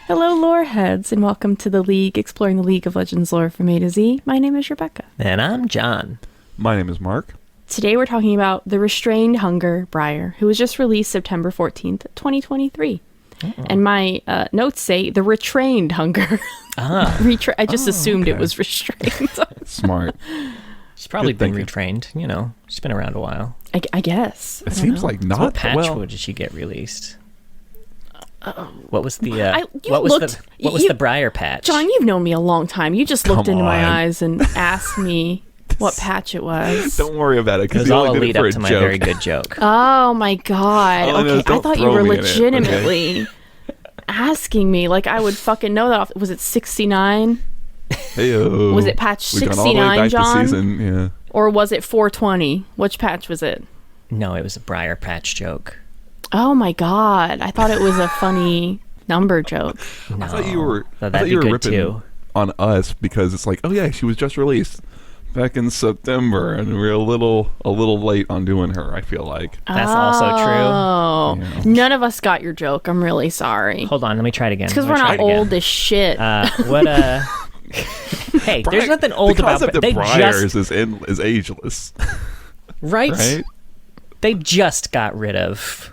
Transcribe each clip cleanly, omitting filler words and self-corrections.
Hello, lore heads, and welcome to the League, exploring the League of Legends lore from A to Z. My name is Rebecca. And I'm John. My name is Mark. Today we're talking about the Restrained Hunger Briar, who was just released September 14th, 2023. And my notes say the Restrained Hunger. I just assumed it was restrained. Smart. She's probably been retrained, you know. She's been around a while. I guess. It seems like not. So what patch did she get released? What was the the Briar patch? John, you've known me a long time. You just looked into my eyes and asked me what patch it was. Don't worry about it, because all a lead up to my very good joke. Oh my god. Okay, I thought you were legitimately asking me like I would fucking know that. Was it 69? Heyo. Was it patch 69, John? Season, yeah. Or was it 420? Which patch was it? No, it was a Briar patch joke. Oh my god. I thought it was a funny number joke. No, I thought you were ripping too on us because it's like, oh yeah, she was just released back in September and we're a little late on doing her, I feel like. That's also true. Yeah. None of us got your joke. I'm really sorry. Hold on, let me try it again. It's because we're not old as shit. Hey, there's nothing old about it. The Briars is ageless. Right? They just got rid of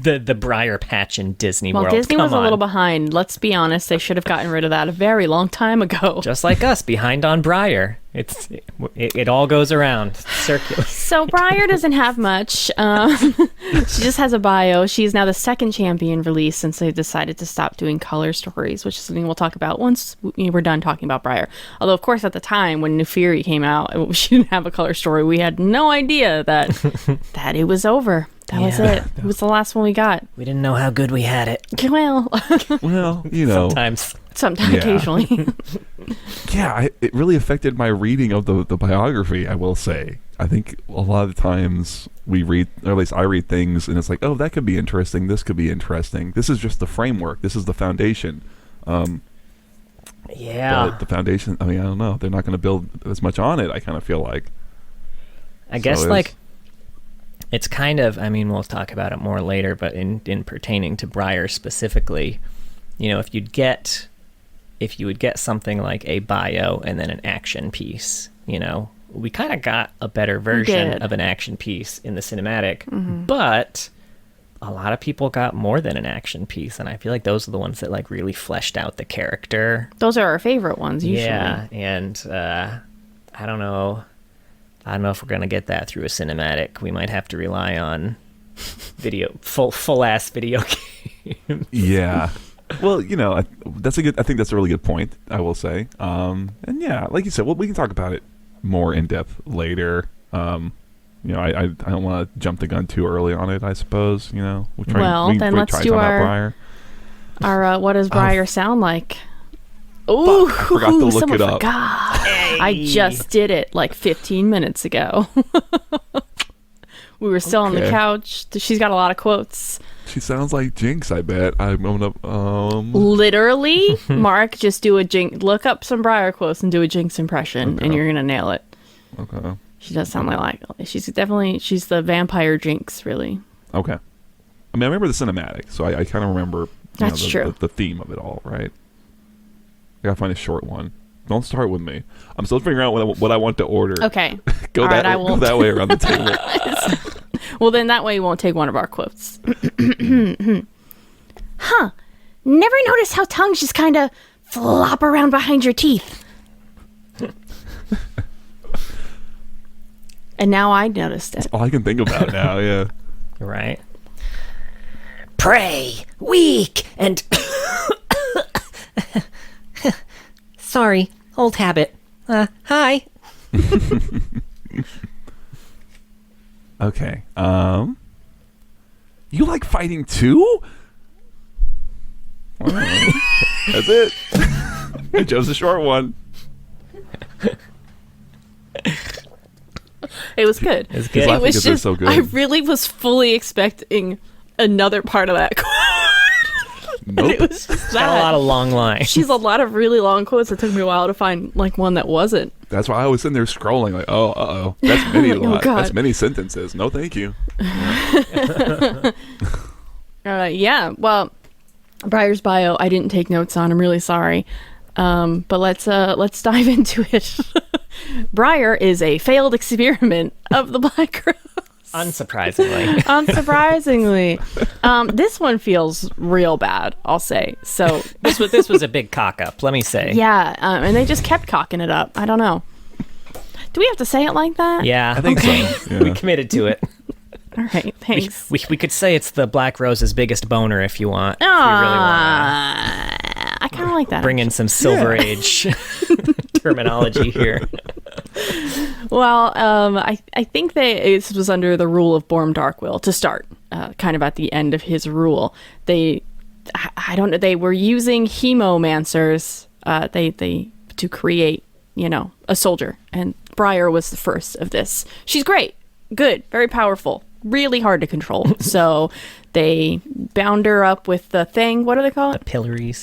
the Briar patch in Disney World. Disney was a little behind. Let's be honest. They should have gotten rid of that a very long time ago. Just like us, behind on Briar. It all goes around. Circular. So Briar doesn't have much. She just has a bio. She's now the second champion released since they decided to stop doing color stories, which is something we'll talk about once we're done talking about Briar. Although, of course, at the time when Neferi came out, she didn't have a color story. We had no idea that it was over. That was it. It was the last one we got. We didn't know how good we had it. Well, you know. Sometimes, occasionally. Yeah, it really affected my reading of the biography, I will say. I think a lot of the times we read, or at least I read things, and it's like, oh, that could be interesting. This could be interesting. This is just the framework. This is the foundation. But the foundation, I mean, I don't know. They're not going to build as much on it, I kind of feel like. I guess, it's kind of, I mean, we'll talk about it more later, but in pertaining to Briar specifically, you know, if you would get something like a bio and then an action piece, you know, we kind of got a better version of an action piece in the cinematic, but a lot of people got more than an action piece, and I feel like those are the ones that like really fleshed out the character. Those are our favorite ones usually. Yeah, and I don't know if we're gonna get that through a cinematic. We might have to rely on full ass video games. Yeah. Well, you know, I think that's a really good point, I will say. And yeah, like you said, well, we can talk about it more in depth later. You know, I don't want to jump the gun too early on it, I suppose, you know. Then let's do our what does Briar sound like? Oh, I forgot to look it up. Hey. I just did it like 15 minutes ago. We were still on the couch. She's got a lot of quotes. She sounds like Jinx, I bet. I'm gonna literally, Mark, just do a Jinx. Look up some Briar quotes and do a Jinx impression, and you're gonna nail it. Okay. She does sound like she's the vampire Jinx, really. Okay. I mean, I remember the cinematic, so I kind of remember. That's true. The theme of it all, right? I gotta find a short one. Don't start with me. I'm still figuring out what I want to order. Okay. Go that way around the table. Well, then that way you won't take one of our quotes. Huh. Never noticed how tongues just kind of flop around behind your teeth. And now I noticed it. That's all I can think about now, yeah. Right. Pray, weak, and... Sorry, old habit. Hi. Okay. You like fighting too? All right. That's it. I chose a short one. It was good. It was just so good. I really was fully expecting another part of that quote. Nope. It was just that. Got a lot of long lines. She's a lot of really long quotes. It took me a while to find like one that wasn't. That's why I was sitting there scrolling like, oh, that's many that's many sentences. No, thank you. Yeah. Well, Briar's bio, I didn't take notes on. I'm really sorry. But let's dive into it. Briar is a failed experiment of the Black Rose. Unsurprisingly. This one feels real bad, I'll say. So this was a big cock up, let me say. Yeah, and they just kept cocking it up. I don't know. Do we have to say it like that? Yeah, I think so. Yeah. We committed to it. All right, thanks. We could say it's the Black Rose's biggest boner if you want. If you really want I kind of like that. bring in some Silver Age terminology here. Well, I think this was under the rule of Borm Darkwill to start, kind of at the end of his rule. I don't know, they were using hemomancers, they to create, a soldier, and Briar was the first of this. She's great, good, very powerful, really hard to control. So they bound her up with the thing. What do they call it? The pillories.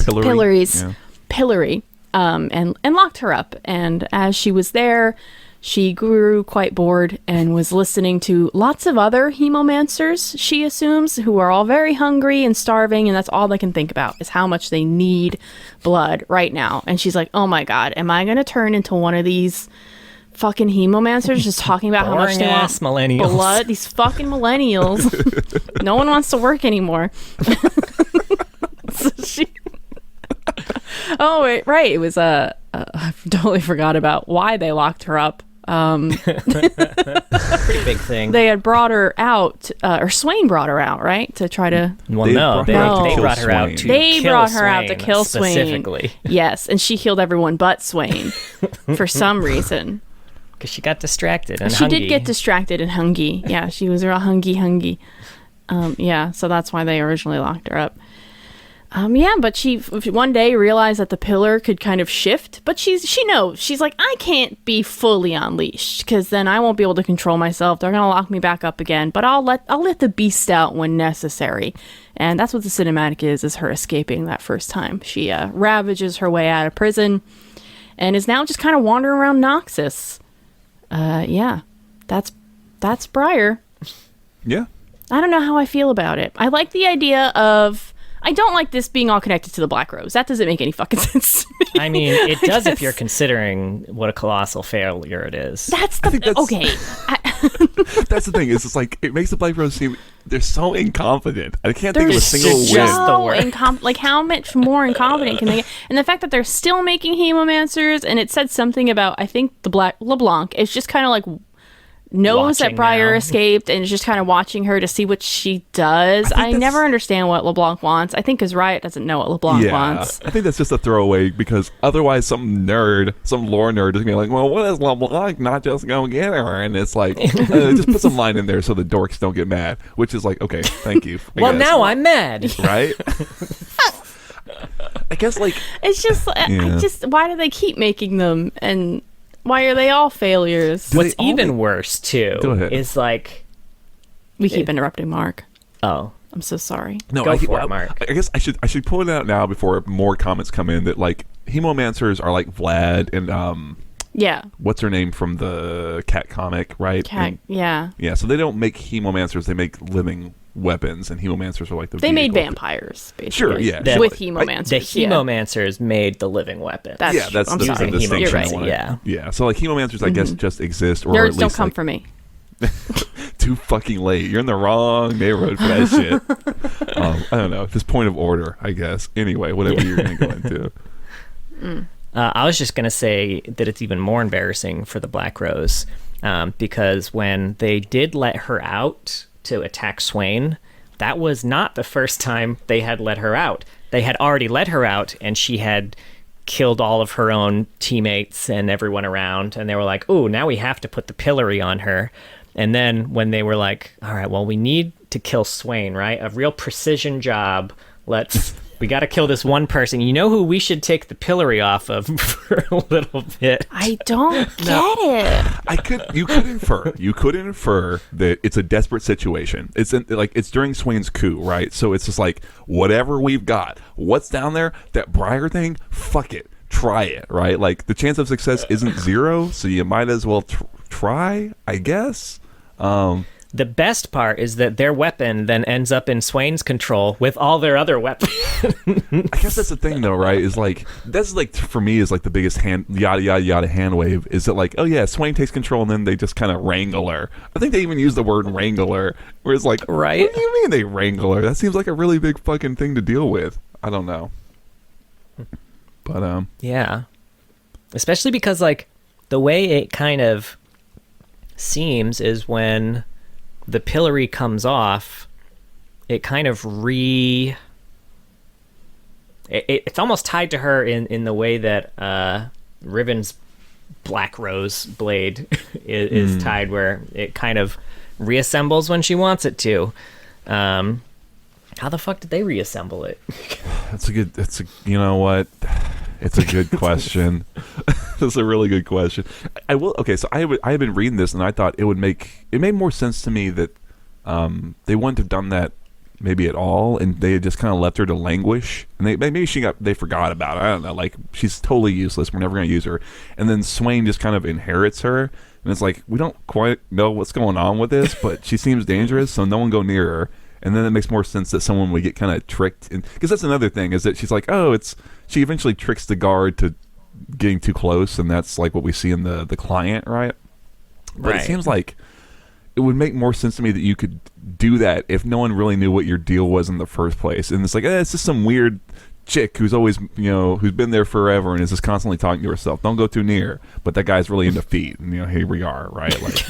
Pillory. And locked her up. And as she was there, she grew quite bored and was listening to lots of other hemomancers, she assumes, who are all very hungry and starving, and that's all they can think about is how much they need blood right now. And she's like, oh my god, am I going to turn into one of these fucking hemomancers just talking about how much they want millennials. blood? These fucking millennials. No one wants to work anymore. So she... Oh, wait, right. It was I totally forgot about why they locked her up. Pretty big thing. They had brought her out, or Swain brought her out, right? To try to... Well, they brought her out to They kill brought her out to Swain, kill Swain. specifically. Yes, and she killed everyone but Swain for some reason. Because she got distracted and She did get distracted and hungry. Yeah, she was real hungry. Yeah, so that's why they originally locked her up. Yeah, but she one day realized that the pillar could kind of shift, but she knows. She's like, I can't be fully unleashed because then I won't be able to control myself. They're gonna lock me back up again, but I'll let the beast out when necessary. And that's what the cinematic is her escaping that first time. She ravages her way out of prison and is now just kind of wandering around Noxus. Yeah, that's Briar. Yeah. I don't know how I feel about it. I like the idea of... I don't like this being all connected to the Black Rose. That doesn't make any fucking sense to me. I mean, it does if you're considering what a colossal failure it is. That's the... Okay. That's the thing. Is it's like, it makes the Black Rose seem... They're so incompetent. I can't think of a single just win. the word. Like, how much more incompetent can they get? And the fact that they're still making hemomancers, and it said something about, I think, the LeBlanc is just kind of like... knows Watching that Briar now. escaped and is just kind of watching her to see what she does. I never understand what LeBlanc wants. I think because Riot doesn't know what LeBlanc wants. I think that's just a throwaway because otherwise some lore nerd is gonna be like, well, what is LeBlanc not just gonna get her? And it's like, just put some line in there so the dorks don't get mad, which is like, okay, thank you. Well, now I'm mad. Right? I guess like... It's just, why do they keep making them? And... why are they all failures? What's even worse, too, Go ahead. is like... We keep interrupting Mark. Oh. I'm so sorry. No, Go for it, Mark. I guess I should point out now before more comments come in that like hemomancers are like Vlad and yeah. What's her name from the Cat comic, right? Yeah. Yeah, so they don't make hemomancers, they make living weapons, and hemomancers are like the They made vehicle. vampires, basically. Sure, yeah. With hemomancers. The hemomancers made the living weapon. That's true. the distinction. You're right. Yeah. So like hemomancers, I guess, just exist, or at Nerds least don't come like, for me. too fucking late. You're in the wrong neighborhood for that shit. I don't know. Just point of order, I guess. Anyway, whatever you're gonna go into. I was just going to say that it's even more embarrassing for the Black Rose because when they did let her out to attack Swain, that was not the first time they had let her out. They had already let her out, and she had killed all of her own teammates and everyone around, and they were like, ooh, now we have to put the pillory on her. And then when they were like, all right, well, we need to kill Swain, right? A real precision job. We got to kill this one person. You know who we should take the pillory off of for a little bit? I don't get it. You could infer that it's a desperate situation. It's during Swain's coup, right? So it's just like, whatever we've got, what's down there, that Briar thing, fuck it, try it, right? Like the chance of success isn't zero, so you might as well try, I guess. the best part is that their weapon then ends up in Swain's control with all their other weapons. I guess that's the thing, though, right? Is like that's like for me is like the biggest yada yada yada hand wave. Is that like, oh yeah, Swain takes control and then they just kind of wrangle her. I think they even use the word wrangler, where it's like, right? What do you mean they wrangle her? That seems like a really big fucking thing to deal with. I don't know, but yeah, especially because like the way it kind of seems is when the pillory comes off, it kind of it's almost tied to her in the way that Riven's Black Rose blade is tied, where it kind of reassembles when she wants it to. How the fuck did they reassemble it? You know what? It's a good question. That's a really good question. So I have been reading this and I thought it made more sense to me that they wouldn't have done that maybe at all, and they had just kind of left her to languish, and they forgot about it. I don't know, like she's totally useless. We're never going to use her, and then Swain just kind of inherits her, and it's like we don't quite know what's going on with this, but she seems dangerous, so no one go near her. And then it makes more sense that someone would get kind of tricked, because that's another thing is that she's like, she eventually tricks the guard to getting too close, and that's like what we see in the client, right? But right. It seems like it would make more sense to me that you could do that if no one really knew what your deal was in the first place. And it's like, it's just some weird chick who's always, who's been there forever and is just constantly talking to herself. Don't go too near. But that guy's really into feet, and here we are, right? Like,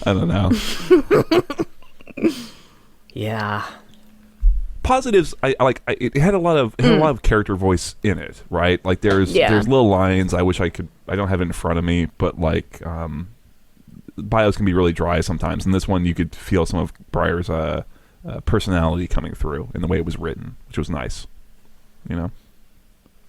I don't know. Yeah. Positives, it had a lot of character voice in it, right? Like there's little lines I wish I don't have it in front of me, but like bios can be really dry sometimes, and this one you could feel some of Briar's personality coming through in the way it was written, which was nice.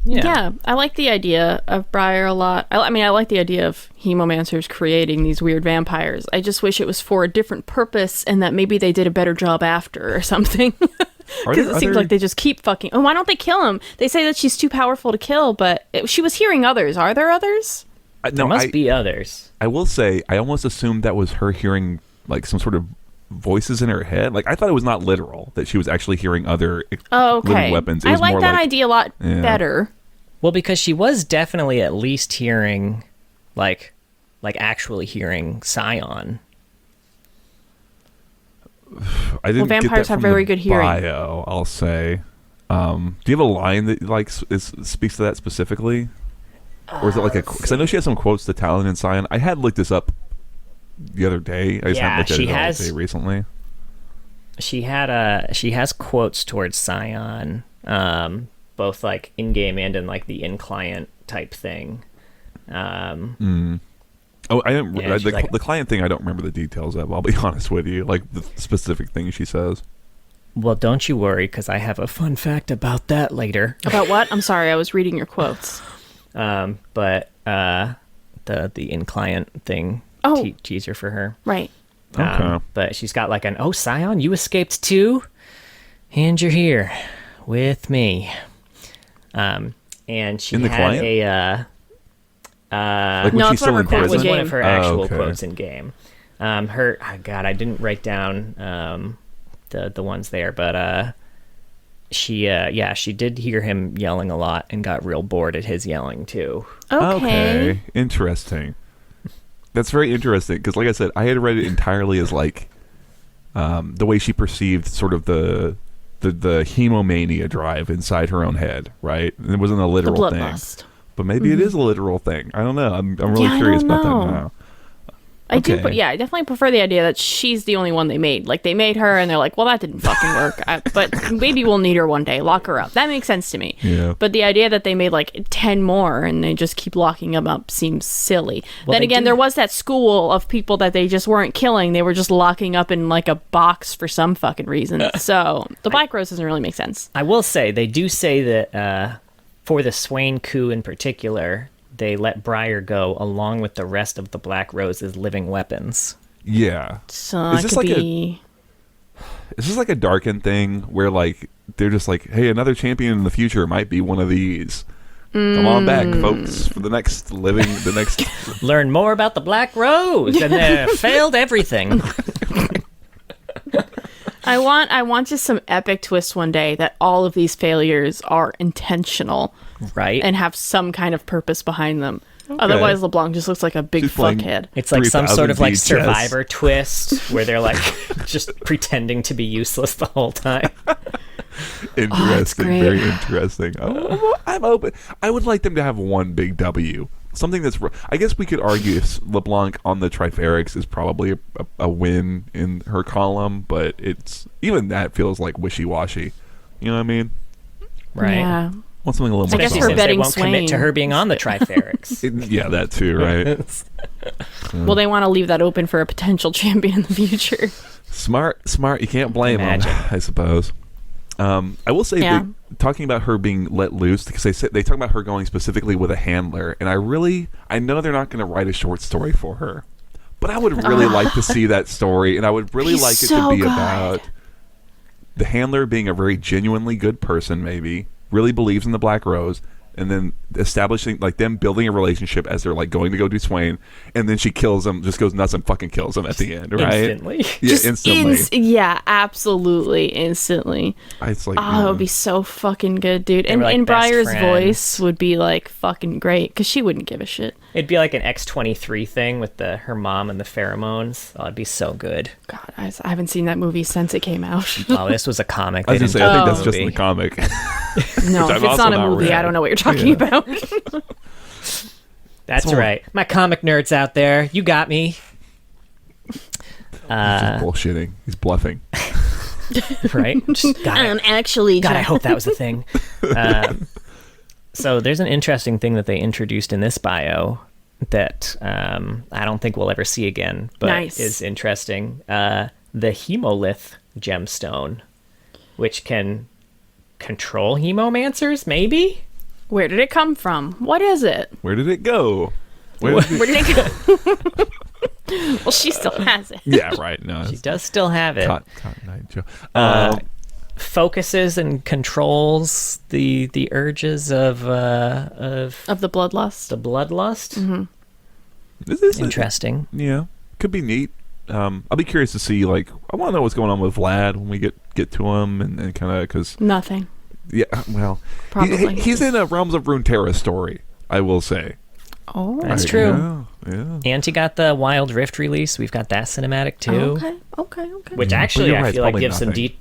Yeah, I like the idea of Briar a lot. I like the idea of hemomancers creating these weird vampires. I just wish it was for a different purpose, and that maybe they did a better job after or something. Because it seems like they just keep fucking... Oh, why don't they kill him? They say that she's too powerful to kill, but she was hearing others. Are there others? There must be others. I will say, I almost assumed that was her hearing like some sort of voices in her head. Like, I thought it was not literal, that she was actually hearing other living weapons. I like that idea a lot better. Well, because she was definitely at least hearing, like actually hearing Scion. I didn't vampires have very good hearing. Bio, I'll say. Do you have a line that speaks to that specifically, or is it like because I know she has some quotes to Talon and Scion. I had looked this up the other day. I just haven't looked at it all day recently. She has quotes towards Scion, both like in game and in like the in client type thing. Oh, I didn't. The client thing, I don't remember the details of. I'll be honest with you, like the specific things she says. Well, don't you worry, because I have a fun fact about that later. About what? I'm sorry, I was reading your quotes. But the in client thing teaser for her, right? Okay. But she's got like Scion, you escaped too, and you're here with me. And she had client? Like no, she's still in that was prison? one of her actual quotes in game. I didn't write down the ones there, but she did hear him yelling a lot and got real bored at his yelling too. Okay. Interesting. That's very interesting, because like I said, I had read it entirely as like the way she perceived sort of the hemomania drive inside her own head, right? And it wasn't a literal thing. Bloodlust. But maybe it is a literal thing. I don't know. I'm really curious about that now. I do, but I definitely prefer the idea that she's the only one they made. Like, they made her, and they're like, well, that didn't fucking work. But maybe we'll need her one day. Lock her up. That makes sense to me. Yeah. But the idea that they made, like, 10 more, and they just keep locking them up seems silly. Well, then again, there was that school of people that they just weren't killing. They were just locking up in, like, a box for some fucking reason. So, the Black Rose doesn't really make sense. I will say, they do say that for the Swain coup in particular, they let Briar go along with the rest of the Black Rose's living weapons. Yeah. So is this like a Darken thing where like they're just like, hey, another champion in the future might be one of these, Come on back, folks, for the next Learn more about the Black Rose and their failed everything. I want just some epic twist one day that all of these failures are intentional, Right? and have some kind of purpose behind them. Okay. Otherwise, LeBlanc just looks like a big fuckhead. It's like some sort of like chess. Survivor twist where they're like just pretending to be useless the whole time. Interesting, very interesting. I'm open. I would like them to have one big W. Something that's. I guess we could argue if LeBlanc on the Triferics is probably a win in her column, but it's even that feels like wishy-washy. You know what I mean? Right. Yeah. Want something a little I more. guess Especially her since betting they won't commit to her being on the Triferics. Yeah, that too, right? Well, they want to leave that open for a potential champion in the future. Smart. You can't blame them, Imagine. I suppose. I will say that talking about her being let loose, because they talk about her going specifically with a handler, and I know they're not going to write a short story for her, but I would really like to see that story, and I would really like it to be about the handler being a very genuinely good person, maybe really believes in the Black Rose, and then establishing, like, them building a relationship as they're, like, going to go do Swain, and then she kills him, just goes nuts and fucking kills him at the end, right? Instantly. Yeah, instantly. Yeah, absolutely, instantly. It's like, Oh, it would be so fucking good, dude. And, were, like, and best Briar's friends. voice would be, like, fucking great, because she wouldn't give a shit. It'd be like an X-23 thing with her mom and the pheromones. Oh, it'd be so good. God, I haven't seen that movie since it came out. Oh, this was a comic. I was going to say, I think that's just in movie. the comic. No, Which if I've it's not also a movie, read. I don't know what you're talking about. That's So- right. My comic nerds out there, you got me. He's just bullshitting. He's bluffing. Right? Just, God, actually... God, I hope that was a thing. So there's an interesting thing that they introduced in this bio that I don't think we'll ever see again, but is interesting. The Hemolith gemstone, which can control hemomancers, maybe? Where did it come from? What is it? Where did it go? Where did it go? Well, she still has it. Yeah, right. No, She does still have it. Cotton Eye Joe. Focuses and controls the urges of Of the bloodlust. the bloodlust. Mm-hmm. This is Interesting. yeah, could be neat. I'll be curious to see. Like, I want to know what's going on with Vlad when we get to him, and kind of because Nothing. yeah, well, Probably. he's in a Realms of Runeterra story. I will say. Oh. That's true. Yeah. And you got the Wild Rift release. We've got that cinematic too. Okay. Which Yeah, actually but you're I right, feel like it's probably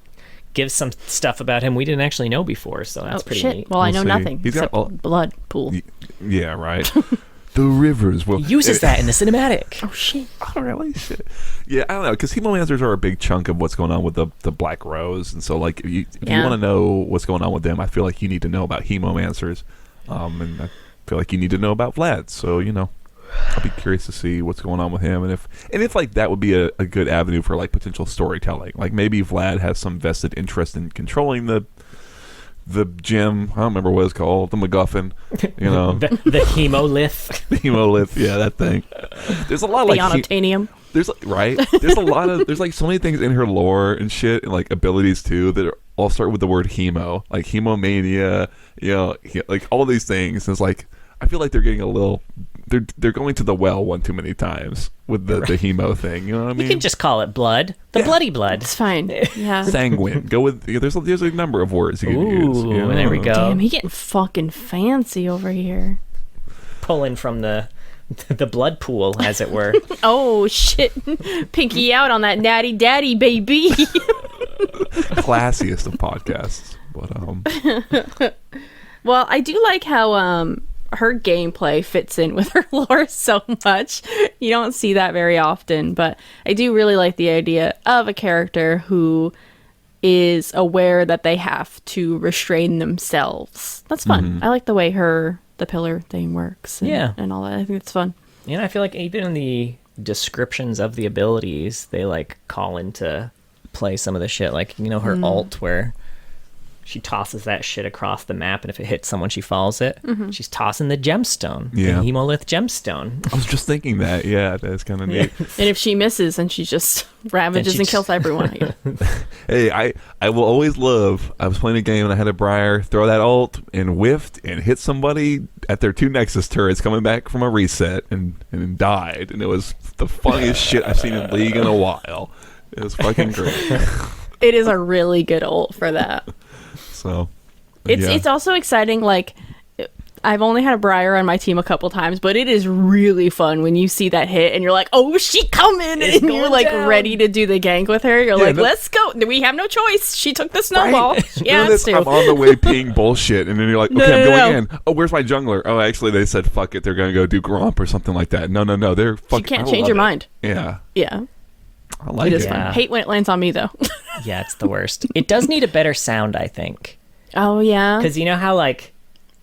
gives some stuff about him we didn't actually know before, so that's pretty shit. neat. Well, I We'll know see. nothing He's got except all- blood pool. Yeah, right. The rivers will He uses that in the cinematic. Oh shit. Oh, really? Shit. Yeah, I don't know, because hemomancers are a big chunk of what's going on with the Black Rose, and so like if you want to know what's going on with them, I feel like you need to know about hemomancers, and I feel like you need to know about Vlad. So I'll be curious to see what's going on with him, and if like that would be a good avenue for like potential storytelling. Like maybe Vlad has some vested interest in controlling the gem. I don't remember what it's called. The MacGuffin. the Hemolith. The Hemolith. Yeah, that thing. There's a lot of The like unobtainium. there's right. There's a lot of there's like so many things in her lore and shit and like abilities too that all start with the word hemo, like hemomania. Like all these things. It's like I feel like they're getting a little. They're going to the well one too many times with the hemo thing. You know what I mean? You can just call it blood. The bloody blood. It's fine. Yeah. Sanguine. Go with. There's a number of words you can use. Ooh, there we go. Damn, he getting fucking fancy over here. Pulling from the blood pool, as it were. Oh shit. Pinky out on that natty daddy, baby. Classiest of podcasts, but Well, I do like how her gameplay fits in with her lore so much. You don't see that very often, but I do really like the idea of a character who is aware that they have to restrain themselves. That's fun. I like the way the pillar thing works and all that. I think it's fun. I feel like even in the descriptions of the abilities, they like call into play some of the shit, like her alt where She tosses that shit across the map, and if it hits someone, she follows it. She's tossing the gemstone, the Hemolith gemstone. I was just thinking that. Yeah, that's kind of neat. And if she misses, then she just ravages and kills everyone. Hey, I will always love. I was playing a game and I had a Briar throw that ult and whiffed and hit somebody at their 2 Nexus turrets coming back from a reset and died. And it was the funniest shit I've seen in League in a while. It was fucking great. It is a really good ult for that. So it's also exciting. Like, I've only had a Briar on my team a couple times, but it is really fun when you see that hit and you're like, oh, she coming, and you're like ready to do the gank with her. You're like, let's go. We have no choice. She took the snowball. Right? Yeah, I'm on the way peeing bullshit, and then you're like, okay, I'm going in. Oh, where's my jungler? Oh, actually, they said fuck it. They're gonna go do Gromp or something like that. No, they're fucking. You can't change your mind. Yeah. I like it. It is fun. Hate when it lands on me though. Yeah, it's the worst. It does need a better sound, I think. Oh yeah. Because you know how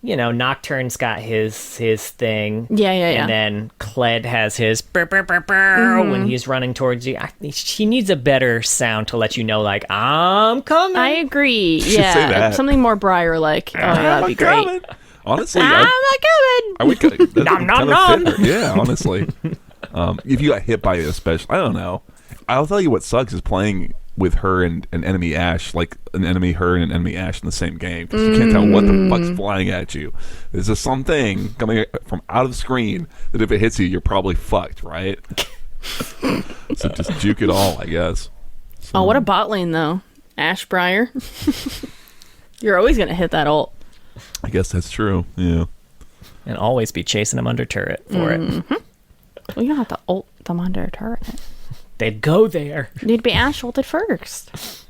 Nocturne's got his thing. Yeah. And then Kled has his burr, burr, burr, burr, when he's running towards you. She needs a better sound to let you know, like, I'm coming. I agree. Say that. Something more Briar like. Oh, that'd be great. Honestly, I'm coming. I would nom, nom, nom. Yeah, honestly. If you got hit by it, especially, I don't know. I'll tell you what sucks is playing with her and an enemy Ashe, like an enemy her and an enemy Ashe in the same game, because you can't tell what the fuck's flying at you. There's just something coming from out of screen that if it hits you, you're probably fucked, right? So just juke it all, I guess. So. Oh, what a bot lane though, Ashe Briar. You're always gonna hit that ult. I guess that's true. Yeah. And always be chasing them under turret for it. Well, you don't have to ult them under a turret. They'd go there. You'd be Ashe ulted first.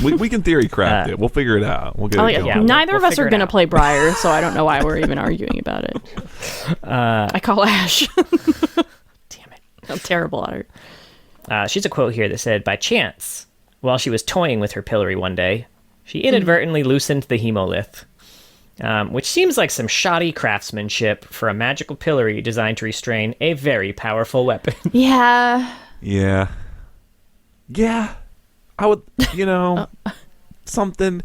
We can theory craft it. We'll figure it out. We'll get it going. Yeah, neither of us are going to play Briar, so I don't know why we're even arguing about it. I call Ashe. Damn it. I'm terrible at her. She's a quote here that said, by chance, while she was toying with her pillory one day, she inadvertently loosened the Hemolith, which seems like some shoddy craftsmanship for a magical pillory designed to restrain a very powerful weapon. Yeah. I would, something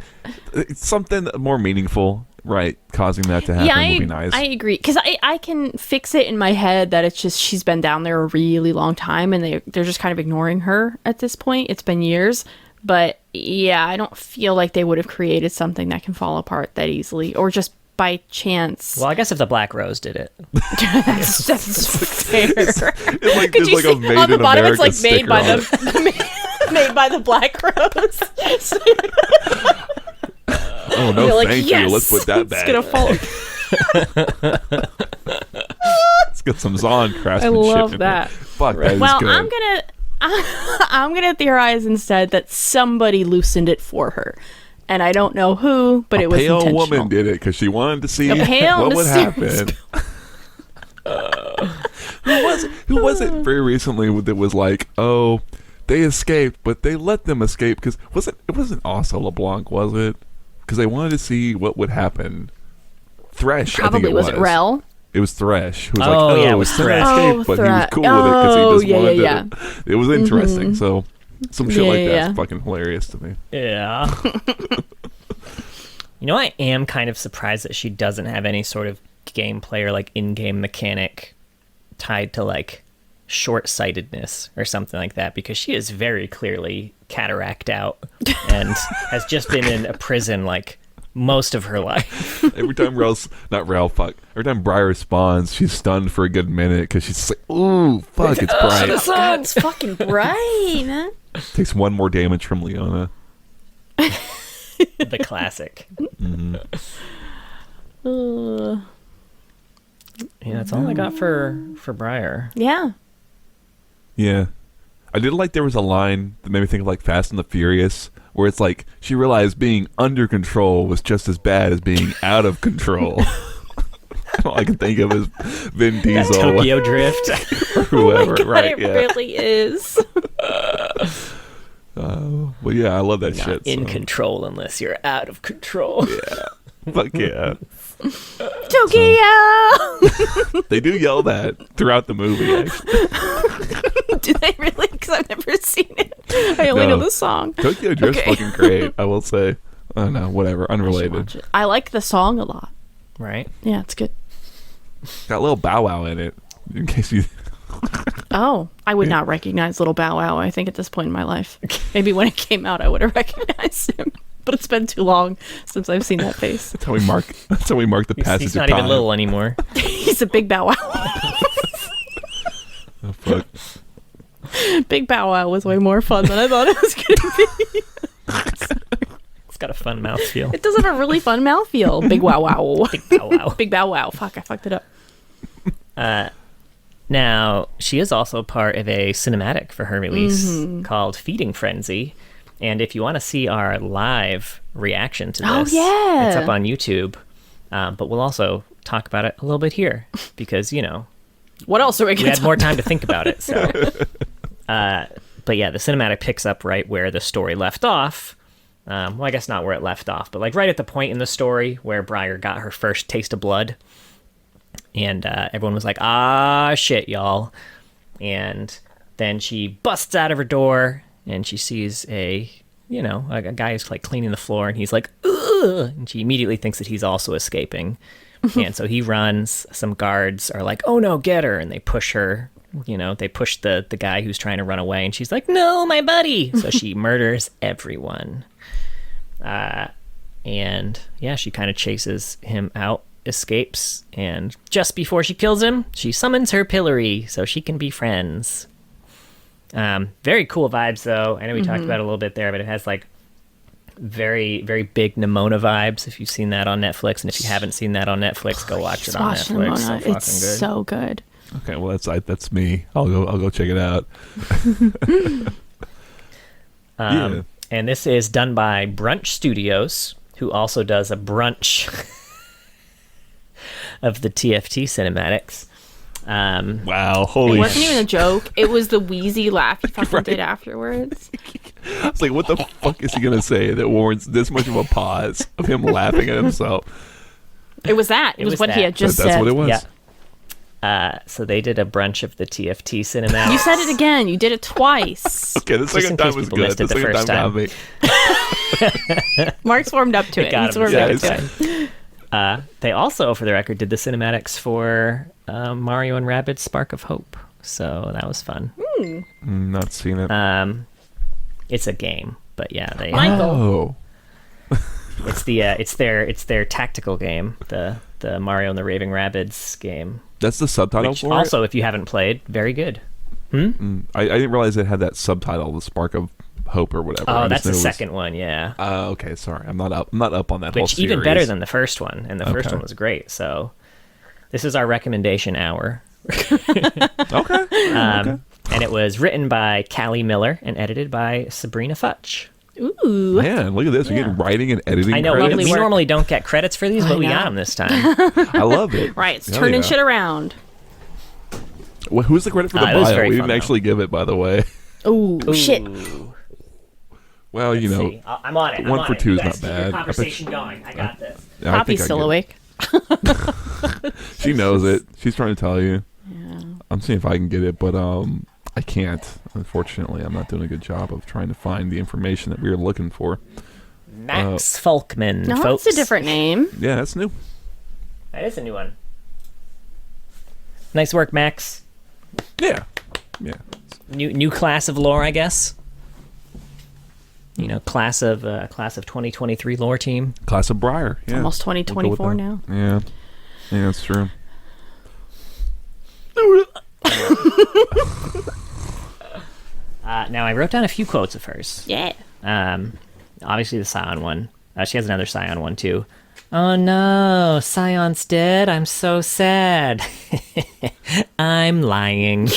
more meaningful, right? Causing that to happen would be nice. I agree, because I can fix it in my head that it's just she's been down there a really long time and they're just kind of ignoring her at this point. It's been years. But yeah, I don't feel like they would have created something that can fall apart that easily, or just by chance. Well, I guess if the Black Rose did it. that's fair. It's like, could you like see a made on the in bottom America it's like made by made by the Black Rose. Oh no, thank you. Let's put that back. It's gonna fall. Let's get some Zon craftsmanship. I love that. Fuck, that is good. I'm gonna theorize instead that somebody loosened it for her, and I don't know who, but it was intentional. A pale woman did it because she wanted to see what would happen. Who was it very recently that was like, oh, they escaped, but they let them escape because it wasn't also LeBlanc, was it? Because they wanted to see what would happen. Thresh, probably. I think it was. Was it Rel? It was Thresh, who was yeah, it was Thresh. Escape, but he was cool with it because he just wanted to. It was interesting. So some shit like that's fucking hilarious to me. Yeah. I am kind of surprised that she doesn't have any sort of gameplay or like in-game mechanic tied to like short-sightedness or something like that, because she is very clearly cataract out and has just been in a prison like most of her life. Every time every time Briar spawns, she's stunned for a good minute because she's like, ooh, fuck, it's bright. The sun's fucking bright, man. Takes one more damage from Leona. The classic. Mm-hmm. Yeah, that's all I got for Briar. Yeah. Yeah. I did like there was a line that made me think of like Fast and the Furious, where it's like she realized being under control was just as bad as being out of control. All I can think of is Vin Diesel. That Tokyo Drift. Or whoever, oh my God, right? It really is. Well, yeah, I love that shit. In control unless you're out of control. Yeah. Fuck yeah. Tokyo! They do yell that throughout the movie, actually. Do they really? Because I've never seen it. I only know the song. Tokyo Drift's fucking great, I will say. I don't know, whatever, unrelated. I like the song a lot. Right? Yeah, it's good. Got a little Bow Wow in it, in case you... Oh, I would not recognize Little Bow Wow, I think, at this point in my life. Maybe when it came out, I would have recognized him. But it's been too long since I've seen that face. That's how we mark the passage He's of not time. even little anymore. He's a big Bow Wow. Oh, fuck. Big Bow Wow was way more fun than I thought it was going to be. It's got a fun mouthfeel. It does have a really fun mouthfeel. Big Wow Wow. Big Bow Wow. Big Bow Wow. Fuck, I fucked it up. Now, she is also part of a cinematic for her release called Feeding Frenzy. And if you want to see our live reaction to this, it's up on YouTube. But we'll also talk about it a little bit here because, What else are we we going to had more time to think about it. So, but yeah, the cinematic picks up right where the story left off. Well, I guess not where it left off, but like right at the point in the story where Briar got her first taste of blood. And everyone was like, ah, shit, y'all. And then she busts out of her door and she sees a guy who's like cleaning the floor and he's like, ugh. And she immediately thinks that he's also escaping. And so he runs. Some guards are like, oh no, get her. And they push her. They push the guy who's trying to run away. And she's like, no, my buddy. So she murders everyone. And yeah, she kind of chases him out, escapes, and just before she kills him, she summons her pillory so she can be friends. Very cool vibes, though. I know we talked about it a little bit there, but it has like very, very big Nimona vibes. If you've seen that on Netflix, and if you haven't seen that on Netflix, go watch it on Netflix. So fucking it's good. so good. Okay, well that's me. I'll go check it out. Yeah. And this is done by Brunch Studios, who also does a brunch of the TFT cinematics. Wow, holy It wasn't even a joke. It was the wheezy laugh he fucking did afterwards. I was like, what the fuck is he going to say that warrants this much of a pause of him laughing at himself? It was that. It was what that. he had just That's said. what it was. Yeah. So they did a brunch of the TFT cinematics. You said it again. You did it twice. Okay, the second in time case was people good. missed it The the second first time got me. Mark's warmed up to it. got He's him. warmed Yeah, up to it. They also, for the record, did the cinematics for Mario and Rabbids Spark of Hope. So that was fun. Not seen it. It's a game, but yeah, they Oh. it's their tactical game, the Mario and the Raving Rabbids game. That's the subtitle Which for also, if you haven't played, very good. it? I didn't realize it had that subtitle, The Spark of Hope or whatever. Oh, I that's just knew the it was- second one, yeah. Okay, sorry. I'm not up on that whole Which series. even better than the first one, and the first Okay. one was great. So this is our recommendation hour. Okay. And it was written by Callie Miller and edited by Sabrina Futch. Ooh. Man, look at this. We're getting writing and editing I know credits. we work. normally don't get credits for these, but we know. got them this time. I love it. Right, it's Hell turning yeah. shit around. Well, who's the credit for the it was bio? very We fun, didn't actually give it, by the way. Ooh, shit. Ooh. Well, you know, See, I'm on it. one I'm for on two it. is You not guys keep bad. Your I bet conversation going. I got this. I think Poppy's I still get awake. it. She knows it. She's trying to tell you. Yeah. I'm seeing if I can get it, but I can't. Unfortunately, I'm not doing a good job of trying to find the information that we were looking for. Max Folkman, No, folks. that's a different name. Yeah, that's new. That is a new one. Nice work, Max. Yeah. Yeah. New class of lore, I guess. You know, class of 2023 lore team. Class of Briar. Yeah. Almost We'll go with 2024 that. now. Yeah. Yeah, that's true. Now I wrote down a few quotes of hers. Yeah. Obviously the Scion one. She has another Scion one too. Oh no, Scion's dead. I'm so sad. I'm lying.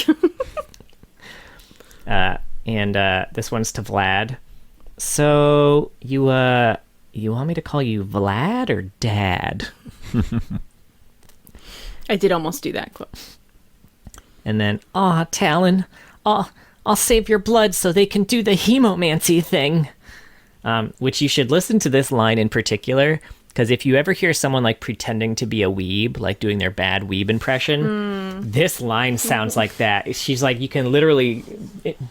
And this one's to Vlad. So you want me to call you Vlad or Dad? I did almost do that quote. And then, aw, Talon, I'll save your blood so they can do the hemomancy thing. Which you should listen to this line in particular, Because if you ever hear someone like pretending to be a weeb, like doing their bad weeb impression, this line sounds like that. She's like, you can literally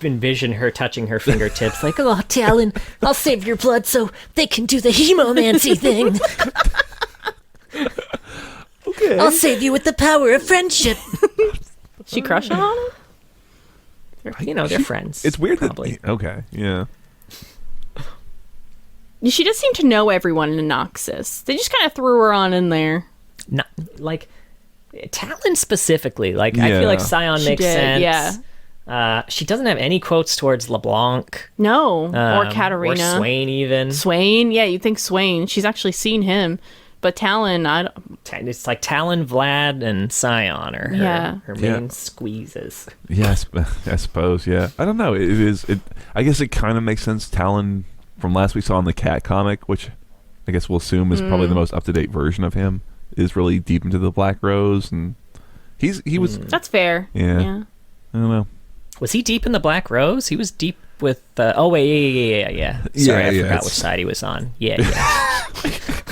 envision her touching her fingertips, like, oh, Talon, I'll save your blood so they can do the hemomancy thing. Okay. I'll save you with the power of friendship. She crushing on him? You know, they're friends. It's weird probably. that... Okay, yeah. She does seem to know everyone in Noxus. They just kind of threw her on in there. Not, like, Talon specifically. Like, I feel like Scion makes sense. Yeah. She doesn't have any quotes towards LeBlanc. No. Or Katarina. Or Swain, even. Swain? Yeah, you'd think Swain. She's actually seen him. But Talon, it's like Talon, Vlad, and Scion are her main squeezes. Yes, I suppose, yeah. I don't know. I guess it kind of makes sense. Talon, from last we saw in the Cat comic, which I guess we'll assume is probably the most up-to-date version of him, is really deep into the Black Rose, and he was... That's fair. Yeah. I don't know. Was he deep in the Black Rose? He was deep with... oh, wait, yeah. Sorry, I forgot which side he was on. Yeah.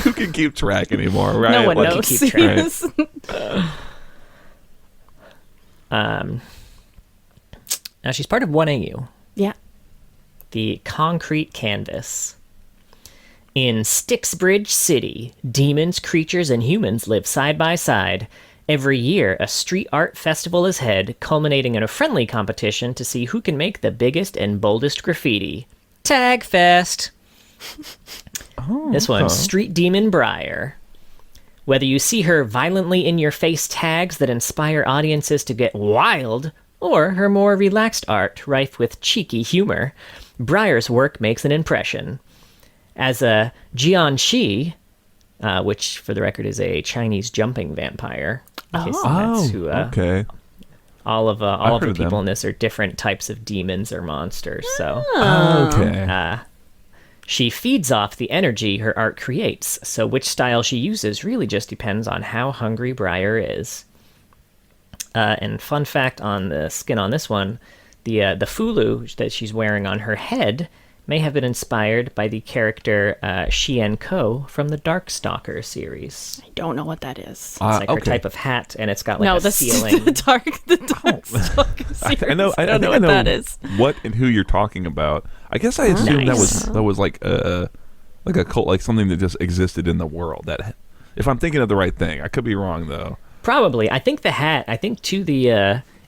Who can keep track anymore, right? No one Like, knows. Keep track. Now, she's part of 1AU. Yeah. The Concrete Canvas. In Styxbridge City, demons, creatures, and humans live side by side. Every year, a street art festival is held, culminating in a friendly competition to see who can make the biggest and boldest graffiti. Tag Fest! This one's Street Demon Briar. Whether you see her violently in-your-face tags that inspire audiences to get wild, or her more relaxed art, rife with cheeky humor, Briar's work makes an impression. As a Jianxi, which, for the record, is a Chinese jumping vampire. Okay. All of the of people them. in this are different types of demons or monsters. So, Okay. she feeds off the energy her art creates. So, which style she uses really just depends on how hungry Briar is. And fun fact on the skin on this one, the fulu that she's wearing on her head may have been inspired by the character Xian Ko from the Darkstalker series. I don't know what that is. It's like her type of hat, and it's got like No, a ceiling. the dark series. I know. I don't know think what that is. What and who you're talking about. I guess I assumed that was like a cult, like something that just existed in the world. That, if I'm thinking of the right thing, I could be wrong though. Probably. I think the hat. I think too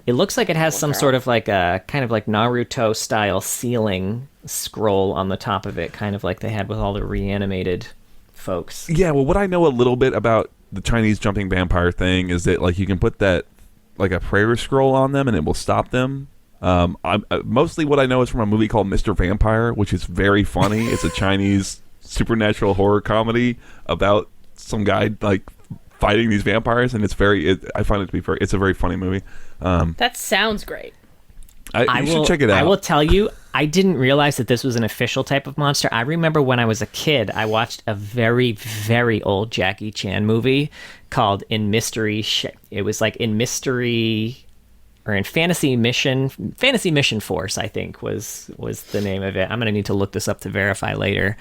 it looks like it has some sort of like a kind of like Naruto style ceiling scroll on the top of it, kind of like they had with all the reanimated folks. Yeah, well, what I know a little bit about the Chinese jumping vampire thing is that like you can put that like a prayer scroll on them and it will stop them. Mostly what I know is from a movie called Mr. Vampire, which is very funny. It's a Chinese supernatural horror comedy about some guy like fighting these vampires, and I find it to be it's a very funny movie. That sounds great. You should check it out. I will tell you, I didn't realize that this was an official type of monster. I remember when I was a kid, I watched a very, very old Jackie Chan movie called In Mystery. It was like In Mystery or in Fantasy Mission Force, I think was the name of it. I'm gonna need to look this up to verify later.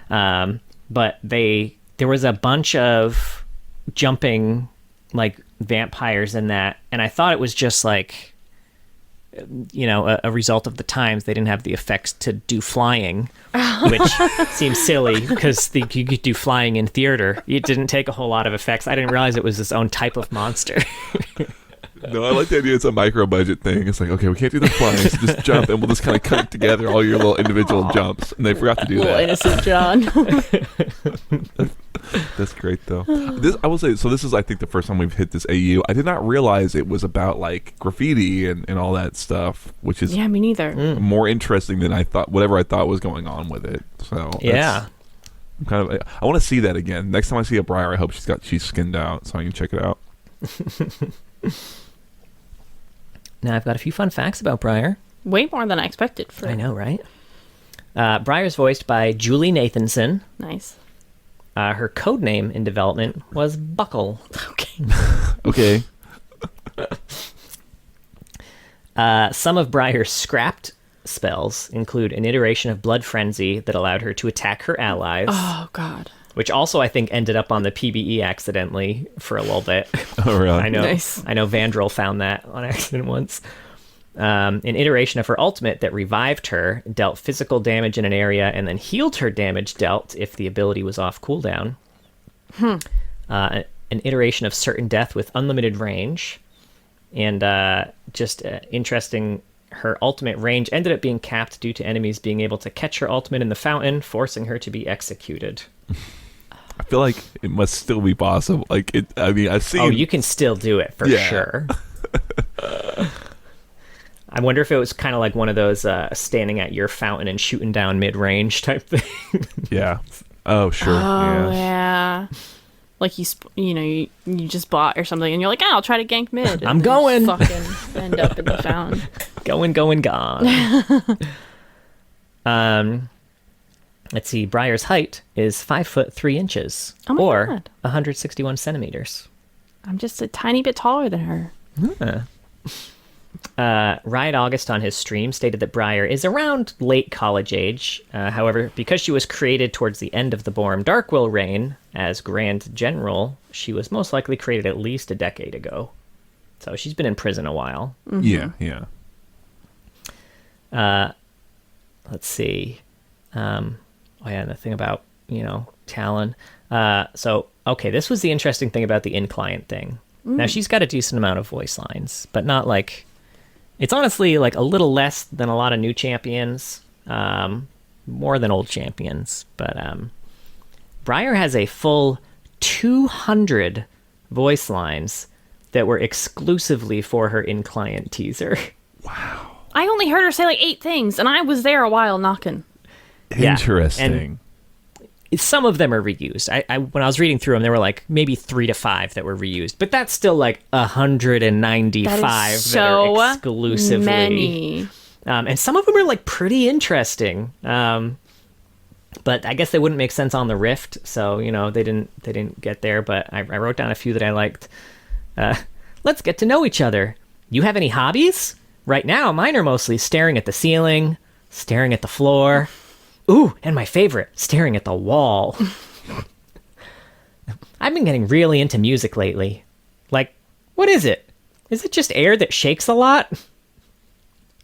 But there was a bunch of jumping like vampires in that, and I thought it was just like, you know, a result of the times. They didn't have the effects to do flying, which seems silly because you could do flying in theater. It didn't take a whole lot of effects. I didn't realize it was its own type of monster. No, I like the idea it's a micro budget thing. It's like, okay, we can't do the flying, so just jump, and we'll just kind of cut together all your little individual jumps. And they forgot to do Little that. innocent John. That's great, though. I will say, so this is, I think, the first time we've hit this AU. I did not realize it was about like graffiti and all that stuff, which is Yeah, me neither. more interesting than I thought. Whatever I thought was going on with it. So Yeah. I'm kind of. I want to see that again. Next time I see a Briar, I hope she's skinned out so I can check it out. Now I've got a few fun facts about Briar. Way more than I expected. I know, right? Briar's voiced by Julie Nathanson. Nice. Her code name in development was Buckle. Okay. Okay. Some of Briar's scrapped spells include an iteration of Blood Frenzy that allowed her to attack her allies. Oh, God. which also I think ended up on the PBE accidentally for a little bit. Oh, really? I know. Nice. I know Vandrel found that on accident once. An iteration of her ultimate that revived her, dealt physical damage in an area, and then healed her damage dealt if the ability was off cooldown. An iteration of certain death with unlimited range. And interesting, her ultimate range ended up being capped due to enemies being able to catch her ultimate in the fountain, forcing her to be executed. I feel like it must still be possible. Like, I've seen... Oh, you can still do it, for sure. I wonder if it was kind of like one of those standing at your fountain and shooting down mid-range type thing. Yeah. Oh, sure. Oh, yeah. Like you just bought or something, and you're like, I'll try to gank mid. And I'm going. Fucking end up in the fountain. Going, gone. Let's see. Briar's height is 5'3" or God. 161 centimeters. I'm just a tiny bit taller than her. Riot August on his stream stated that Briar is around late college age. However, because she was created towards the end of the Borum Darkwill reign as Grand General, she was most likely created at least a decade ago. So she's been in prison a while. Mm-hmm. Yeah. Let's see. And the thing about, Talon. Okay, this was the interesting thing about the in-client thing. Now, she's got a decent amount of voice lines, but not like... It's honestly like a little less than a lot of new champions, more than old champions. But Briar has a full 200 voice lines that were exclusively for her in-client teaser. Wow. I only heard her say like 8 things, and I was there a while knocking. Interesting. And some of them are reused. I when I was reading through them, there were like maybe 3 to 5 that were reused, but that's still like 195 that are exclusively many. And some of them are like pretty interesting. But I guess they wouldn't make sense on the Rift, so they didn't get there. But I wrote down a few that I liked. Let's get to know each other. You have any hobbies? Right now, mine are mostly staring at the ceiling, staring at the floor. Ooh, and my favorite, staring at the wall. I've been getting really into music lately. Like, what is it? Is it just air that shakes a lot?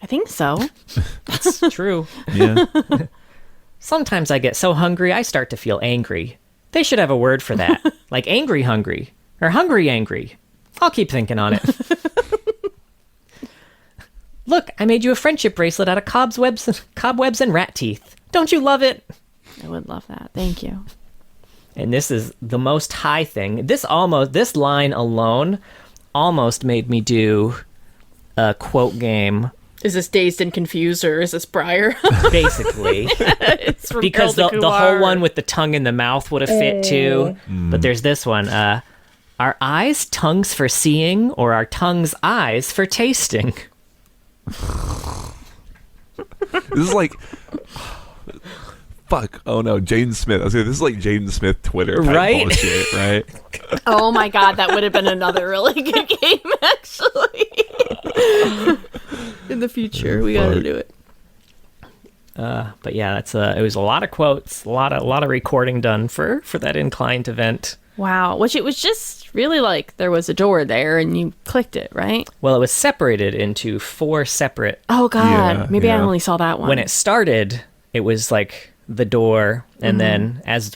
I think so. That's true. Yeah. Sometimes I get so hungry, I start to feel angry. They should have a word for that. Like angry hungry, or hungry angry. I'll keep thinking on it. Look, I made you a friendship bracelet out of cobwebs and rat teeth. Don't you love it? I would love that. Thank you. And this is the most high thing. This line alone almost made me do a quote game. Is this Dazed and Confused, or is this Briar? Basically. It's from Because Girl the to whole Cougar. one with the tongue in the mouth would have fit too. But there's this one. Are eyes tongues for seeing, or are tongues eyes for tasting? This is like... Fuck. Oh no, Jaden Smith. I was saying, this is like Jaden Smith Twitter type Right? bullshit, right? Oh my god, that would have been another really good game, actually. In the future, we gotta do it. But yeah, that's it was a lot of quotes, a lot of recording done for that in-client event. Wow, which it was just really like there was a door there and you clicked it, right? Well, it was separated into 4 separate. Oh god, Yeah, maybe I yeah. only saw that one. When it started, it was like the door, and then as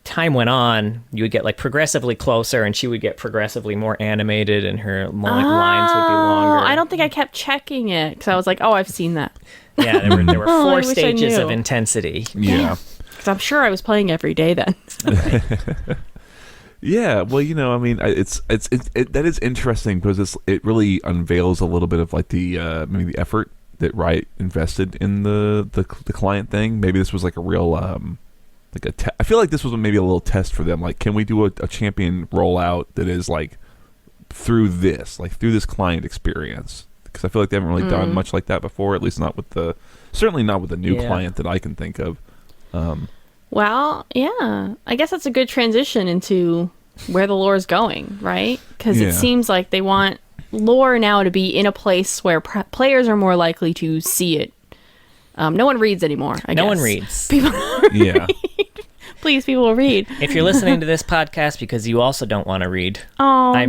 time went on, you would get like progressively closer, and she would get progressively more animated, and her lines would be longer. I don't think I kept checking it because I was like, oh, I've seen that. Yeah, there were I 4 wish I stages of knew. intensity. Yeah. Because I'm sure I was playing every day then. Yeah, well, I mean, that is interesting because it really unveils a little bit of like the maybe the effort that Riot invested in the client thing. Maybe this was like a real I feel like this was maybe a little test for them. Like, can we do a champion rollout that is like through this client experience? Because I feel like they haven't really done much like that before. At least certainly not with the new client that I can think of. Well, yeah. I guess that's a good transition into where the lore is going, right? Because it seems like they want lore now to be in a place where players are more likely to see it. No one reads anymore, I guess. No one reads. People Yeah. Please, people, read. If you're listening to this podcast because you also don't want to read, I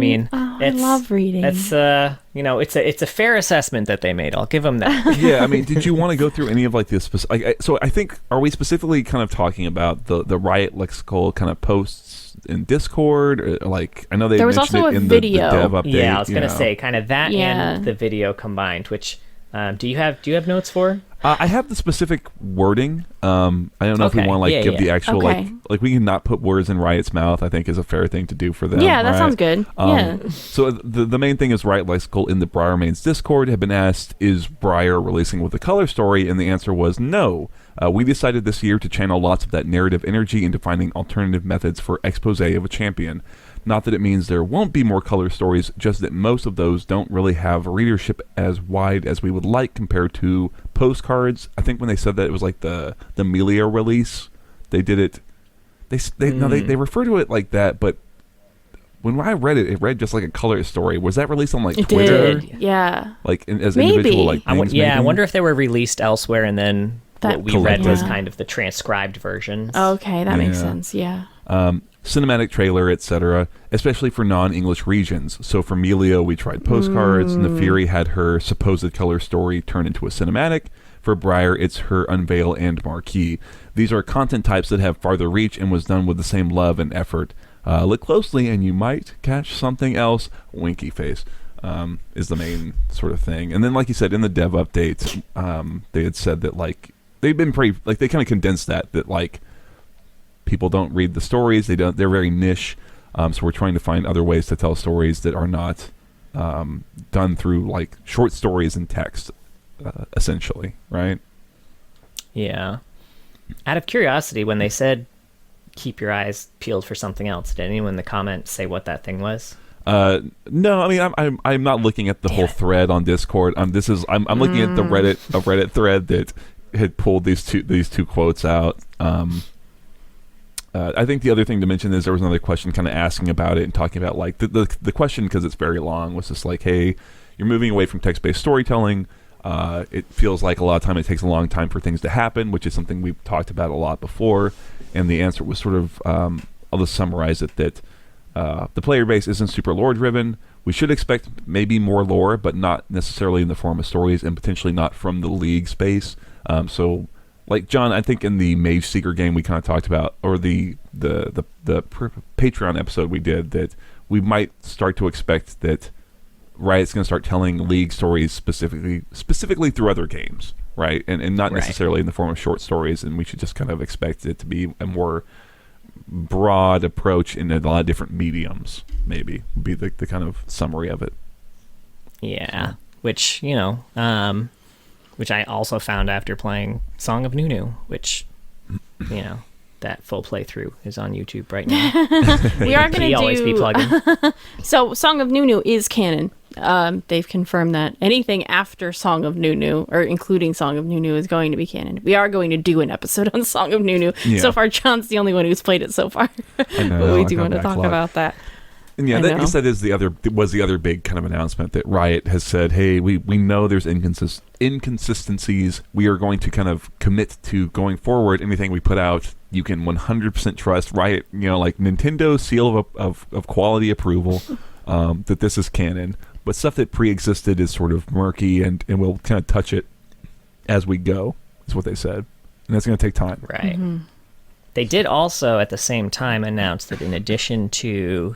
love reading. It's it's a fair assessment that they made. I'll give them that. Yeah, I mean, did you want to go through any of like the specific? So I think, are we specifically kind of talking about the Riot lexical kind of posts in Discord? Or, like, I know they was mentioned also it a in video. the dev update. Yeah, I was gonna say kind of that and the video combined. Which do you have notes for? I have the specific wording. I don't know if we want to give the actual like we can not put words in Riot's mouth. I think is a fair thing to do for them. Yeah, that right? sounds good. So the main thing is Riot Lexical in the Briar Mains Discord had been asked, is Briar releasing with a color story? And the answer was no. We decided this year to channel lots of that narrative energy into finding alternative methods for expose of a champion. Not that it means there won't be more color stories, just that most of those don't really have readership as wide as we would like compared to postcards. I think when they said that, it was like the Melia release. They did it. They refer to it like that, but when I read it read just like a color story. Was that released on like Twitter? Did. Yeah. Like as individual like things? I wonder if they were released elsewhere and then what we read was Yeah. kind of the transcribed versions. Okay, that makes sense. Yeah. Cinematic trailer, etc., especially for non-English regions. So for Melia, we tried postcards. Nefiri had her supposed color story turn into a cinematic. For Briar, it's her unveil and marquee. These are content types that have farther reach and was done with the same love and effort. Look closely and you might catch something else. Winky face is the main sort of thing. And then, like you said, in the dev update, they had said that like they've been pretty like they kind of condensed that like people don't read the stories. They're very niche. So we're trying to find other ways to tell stories that are not done through like short stories and text, essentially, right? Yeah. Out of curiosity, when they said keep your eyes peeled for something else, did anyone in the comments say what that thing was? No, I mean I'm not looking at the whole thread on Discord. I'm looking at the Reddit thread that had pulled these two quotes out. I think the other thing to mention is there was another question kind of asking about it and talking about like the question, because it's very long, was just like, hey, you're moving away from text-based storytelling. It feels like a lot of time it takes a long time for things to happen, which is something we've talked about a lot before. And the answer was sort of, I'll just summarize it, that the player base isn't super lore-driven. We should expect maybe more lore, but not necessarily in the form of stories, and potentially not from the League space. So, like John, I think in the Mage Seeker game we kind of talked about, or the Patreon episode we did, that we might start to expect that Riot's going to start telling League stories specifically through other games, right? And not necessarily in the form of short stories, and we should just kind of expect it to be a more broad approach in a lot of different mediums, maybe, would be the kind of summary of it. Yeah, so. Which I also found after playing Song of Nunu, which, that full playthrough is on YouTube right now. We are going to always be plugging. So Song of Nunu is canon. They've confirmed that anything after Song of Nunu, or including Song of Nunu, is going to be canon. We are going to do an episode on Song of Nunu. Yeah. So far, John's the only one who's played it so far. I know, but we do want to talk about that. And yeah, I guess that is the other big kind of announcement, that Riot has said, hey, we know there's inconsistencies. We are going to kind of commit to going forward. Anything we put out, you can 100% trust. Riot, like Nintendo seal of quality approval, that this is canon. But stuff that pre-existed is sort of murky, and we'll kind of touch it as we go, is what they said. And that's going to take time. Right. Mm-hmm. They did also, at the same time, announce that in addition to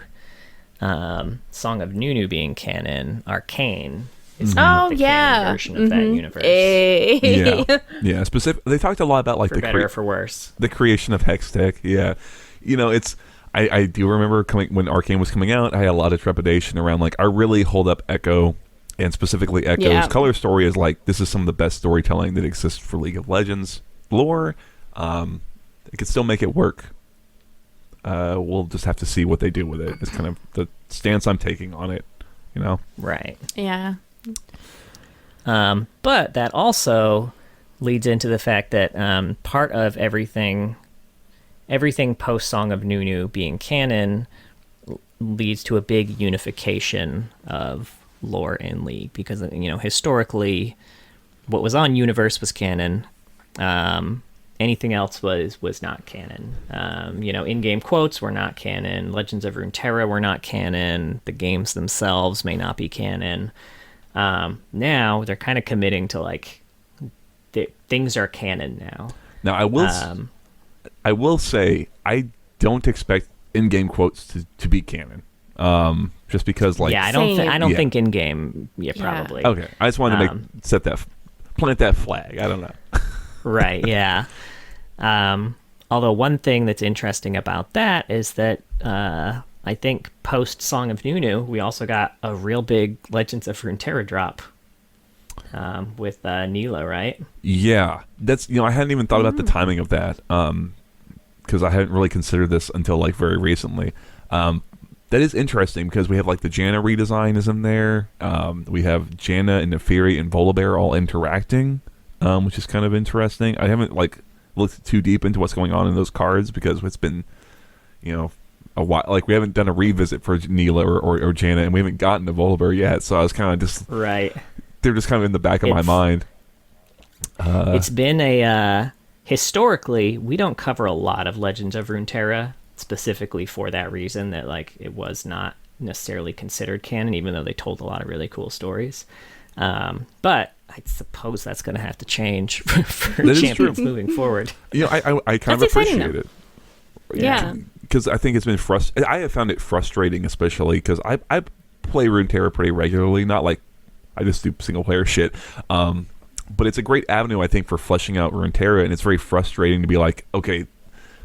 Song of Nunu being canon, Arcane is now the canon version of that universe. Hey. Yeah. They talked a lot about like for better or for worse, the creation of Hextech. Yeah, it's. I do remember when Arcane was coming out, I had a lot of trepidation around like I really hold up Echo, and specifically Echo's color story as like this is some of the best storytelling that exists for League of Legends lore. It could still make it work. We'll just have to see what they do with it. It's kind of the stance I'm taking on it, Right. Yeah. But that also leads into the fact that part of everything post Song of Nunu being canon leads to a big unification of lore in League, because historically what was on Universe was canon. anything else was not canon. In-game quotes were not canon. Legends of Runeterra were not canon. The games themselves may not be canon. Now they're kind of committing to like things are canon now. Now I will say I don't expect in-game quotes to be canon. Just because like I don't think in-game probably. Okay, I just wanted to plant that flag. I don't know. Right, yeah. Although one thing that's interesting about that is that I think post Song of Nunu, we also got a real big Legends of Runeterra drop with Neela, right? Yeah, that's I hadn't even thought about the timing of that because I hadn't really considered this until like very recently. That is interesting because we have like the Janna redesign is in there. We have Janna and Neferi and Volibear all interacting, which is kind of interesting. I haven't like looked too deep into what's going on in those cards because it's been, a while. Like we haven't done a revisit for Neela or Janna, and we haven't gotten to Volibear yet. So I was kind of just right. They're just kind of in the back of my mind. It's been historically we don't cover a lot of Legends of Runeterra. Specifically for that reason that like it was not necessarily considered canon, even though they told a lot of really cool stories. But I suppose that's going to have to change for champions moving forward. I kind of appreciate it. Yeah, because I think it's been I have found it frustrating, especially because I play Runeterra pretty regularly. Not like I just do single player shit. But it's a great avenue, I think, for fleshing out Runeterra, and it's very frustrating to be like, okay,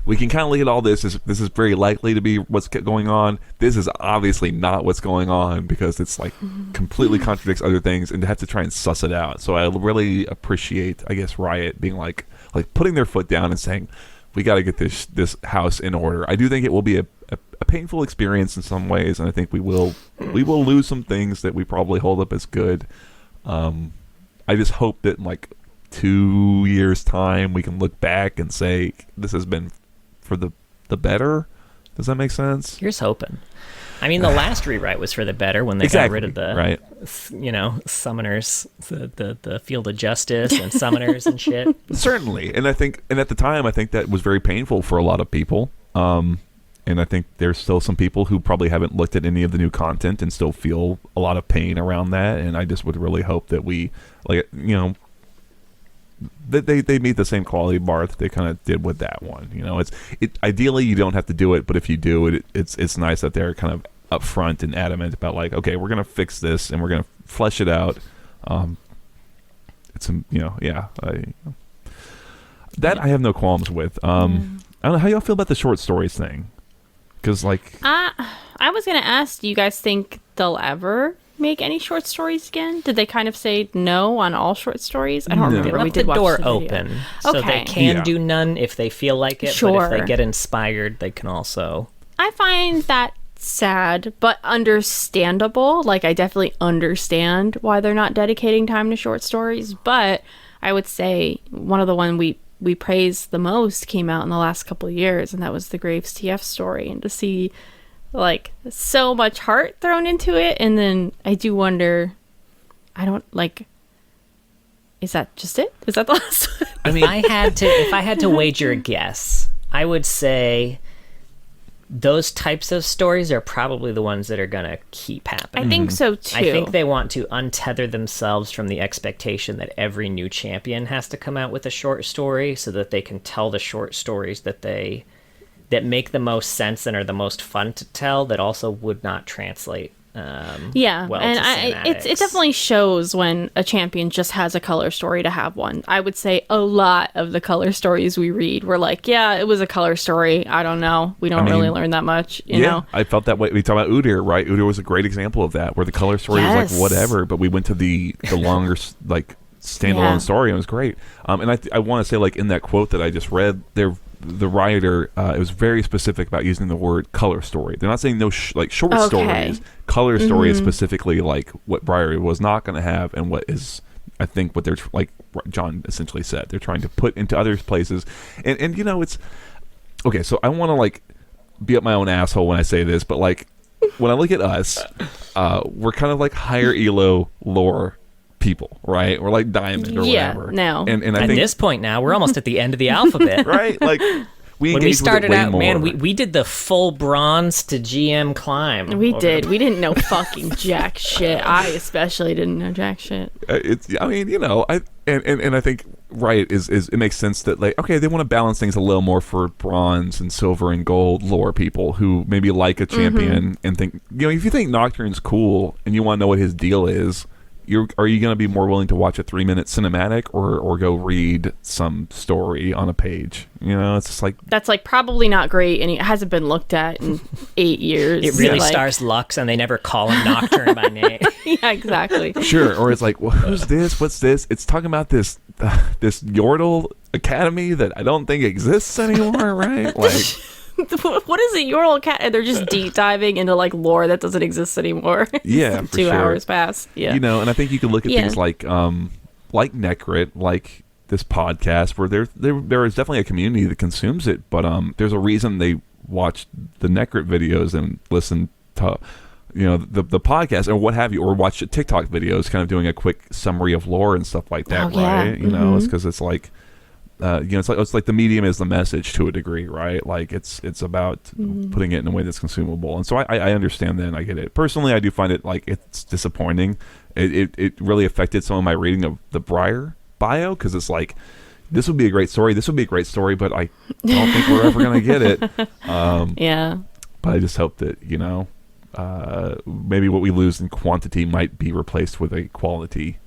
we can kind of look at all this. This is very likely to be what's going on. This is obviously not what's going on because it's like completely contradicts other things, and to have to try and suss it out. So I really appreciate, I guess, Riot being like putting their foot down and saying, we got to get this house in order. I do think it will be a painful experience in some ways, and I think we will lose some things that we probably hold up as good. I just hope that in like 2 years' time we can look back and say this has been for the better. Does that make sense? Here's hoping. I mean, the last rewrite was for the better when they got rid of the summoners, the Field of Justice and summoners and shit. Certainly, and at the time, I think that was very painful for a lot of people. And I think there's still some people who probably haven't looked at any of the new content and still feel a lot of pain around that. And I just would really hope that we, that they meet the same quality bar that they kind of did with that one. Ideally you don't have to do it, but if you do it's nice that they're kind of upfront and adamant about like, okay, we're gonna fix this and we're gonna flesh it out. I have no qualms with. I don't know how y'all feel about the short stories thing, because like I was gonna ask, do you guys think they'll ever make any short stories again? Did they kind of say no on all short stories? I don't remember. We did the door open, so they can do none if they feel like it. Sure. But if they get inspired, they can also. I find that sad, but understandable. Like, I definitely understand why they're not dedicating time to short stories. But I would say one of the one we praised the most came out in the last couple of years, and that was the Graves TF story. And to see like so much heart thrown into it, and then I do wonder, is that just it? Is that the last one? I mean, if I had to wager a guess, I would say those types of stories are probably the ones that are gonna keep happening. I think so too. I think they want to untether themselves from the expectation that every new champion has to come out with a short story, so that they can tell the short stories that make the most sense and are the most fun to tell, that also would not translate well and to it definitely shows when a champion just has a color story to have one. I would say a lot of the color stories we read were like, yeah, it was a color story. I don't know. We don't really learn that much, you know? I felt that way. We talk about Udyr, right? Udyr was a great example of that, where the color story was like whatever, but we went to the longer like standalone story, and it was great. And I want to say, like, in that quote that I just read, the writer, it was very specific about using the word color story. They're not saying no short stories. Color story is specifically like what Briar was not going to have, and what is, I think, what they're like John essentially said, they're trying to put into other places. And it's okay. So I want to like be up my own asshole when I say this, but like when I look at us, we're kind of like higher elo lore people, right? Or like Diamond or whatever. No. And I at think this point now, we're almost at the end of the alphabet. right, like when we started out, more. man, we did the full bronze to GM climb. We did. We didn't know fucking jack shit. I especially didn't know jack shit. I mean, you know, I think Riot is it makes sense that like, okay, they want to balance things a little more for bronze and silver and gold lore people who maybe like a champion and think, you know, if you think Nocturne's cool and you want to know what his deal is, are you going to be more willing to watch a 3-minute cinematic or go read some story on a page? You know, it's just like... That's like probably not great, and it hasn't been looked at in 8 years. It really stars Lux, and they never call him Nocturne by name. Yeah, exactly. Sure, or it's like, well, who's this? What's this? It's talking about this Yordle Academy that I don't think exists anymore, right? Like... What is it? Your old cat? And they're just deep diving into like lore that doesn't exist anymore. Yeah, for 2 hours pass. Yeah, you know, and I think you could look at things like Necrit, like this podcast, where there is definitely a community that consumes it, but there's a reason they watch the Necrit videos and listen to, you know, the podcast or what have you, or watch TikTok videos, kind of doing a quick summary of lore and stuff like that, right? You know, it's because it's like. You know, it's like the medium is the message to a degree, right? Like it's about putting it in a way that's consumable, and so I understand that and I get it. Personally, I do find it like it's disappointing. It really affected some of my reading of the Briar bio, because it's like, this would be a great story, but I don't think we're ever gonna get it. Yeah. But I just hope that, you know, maybe what we lose in quantity might be replaced with a quality.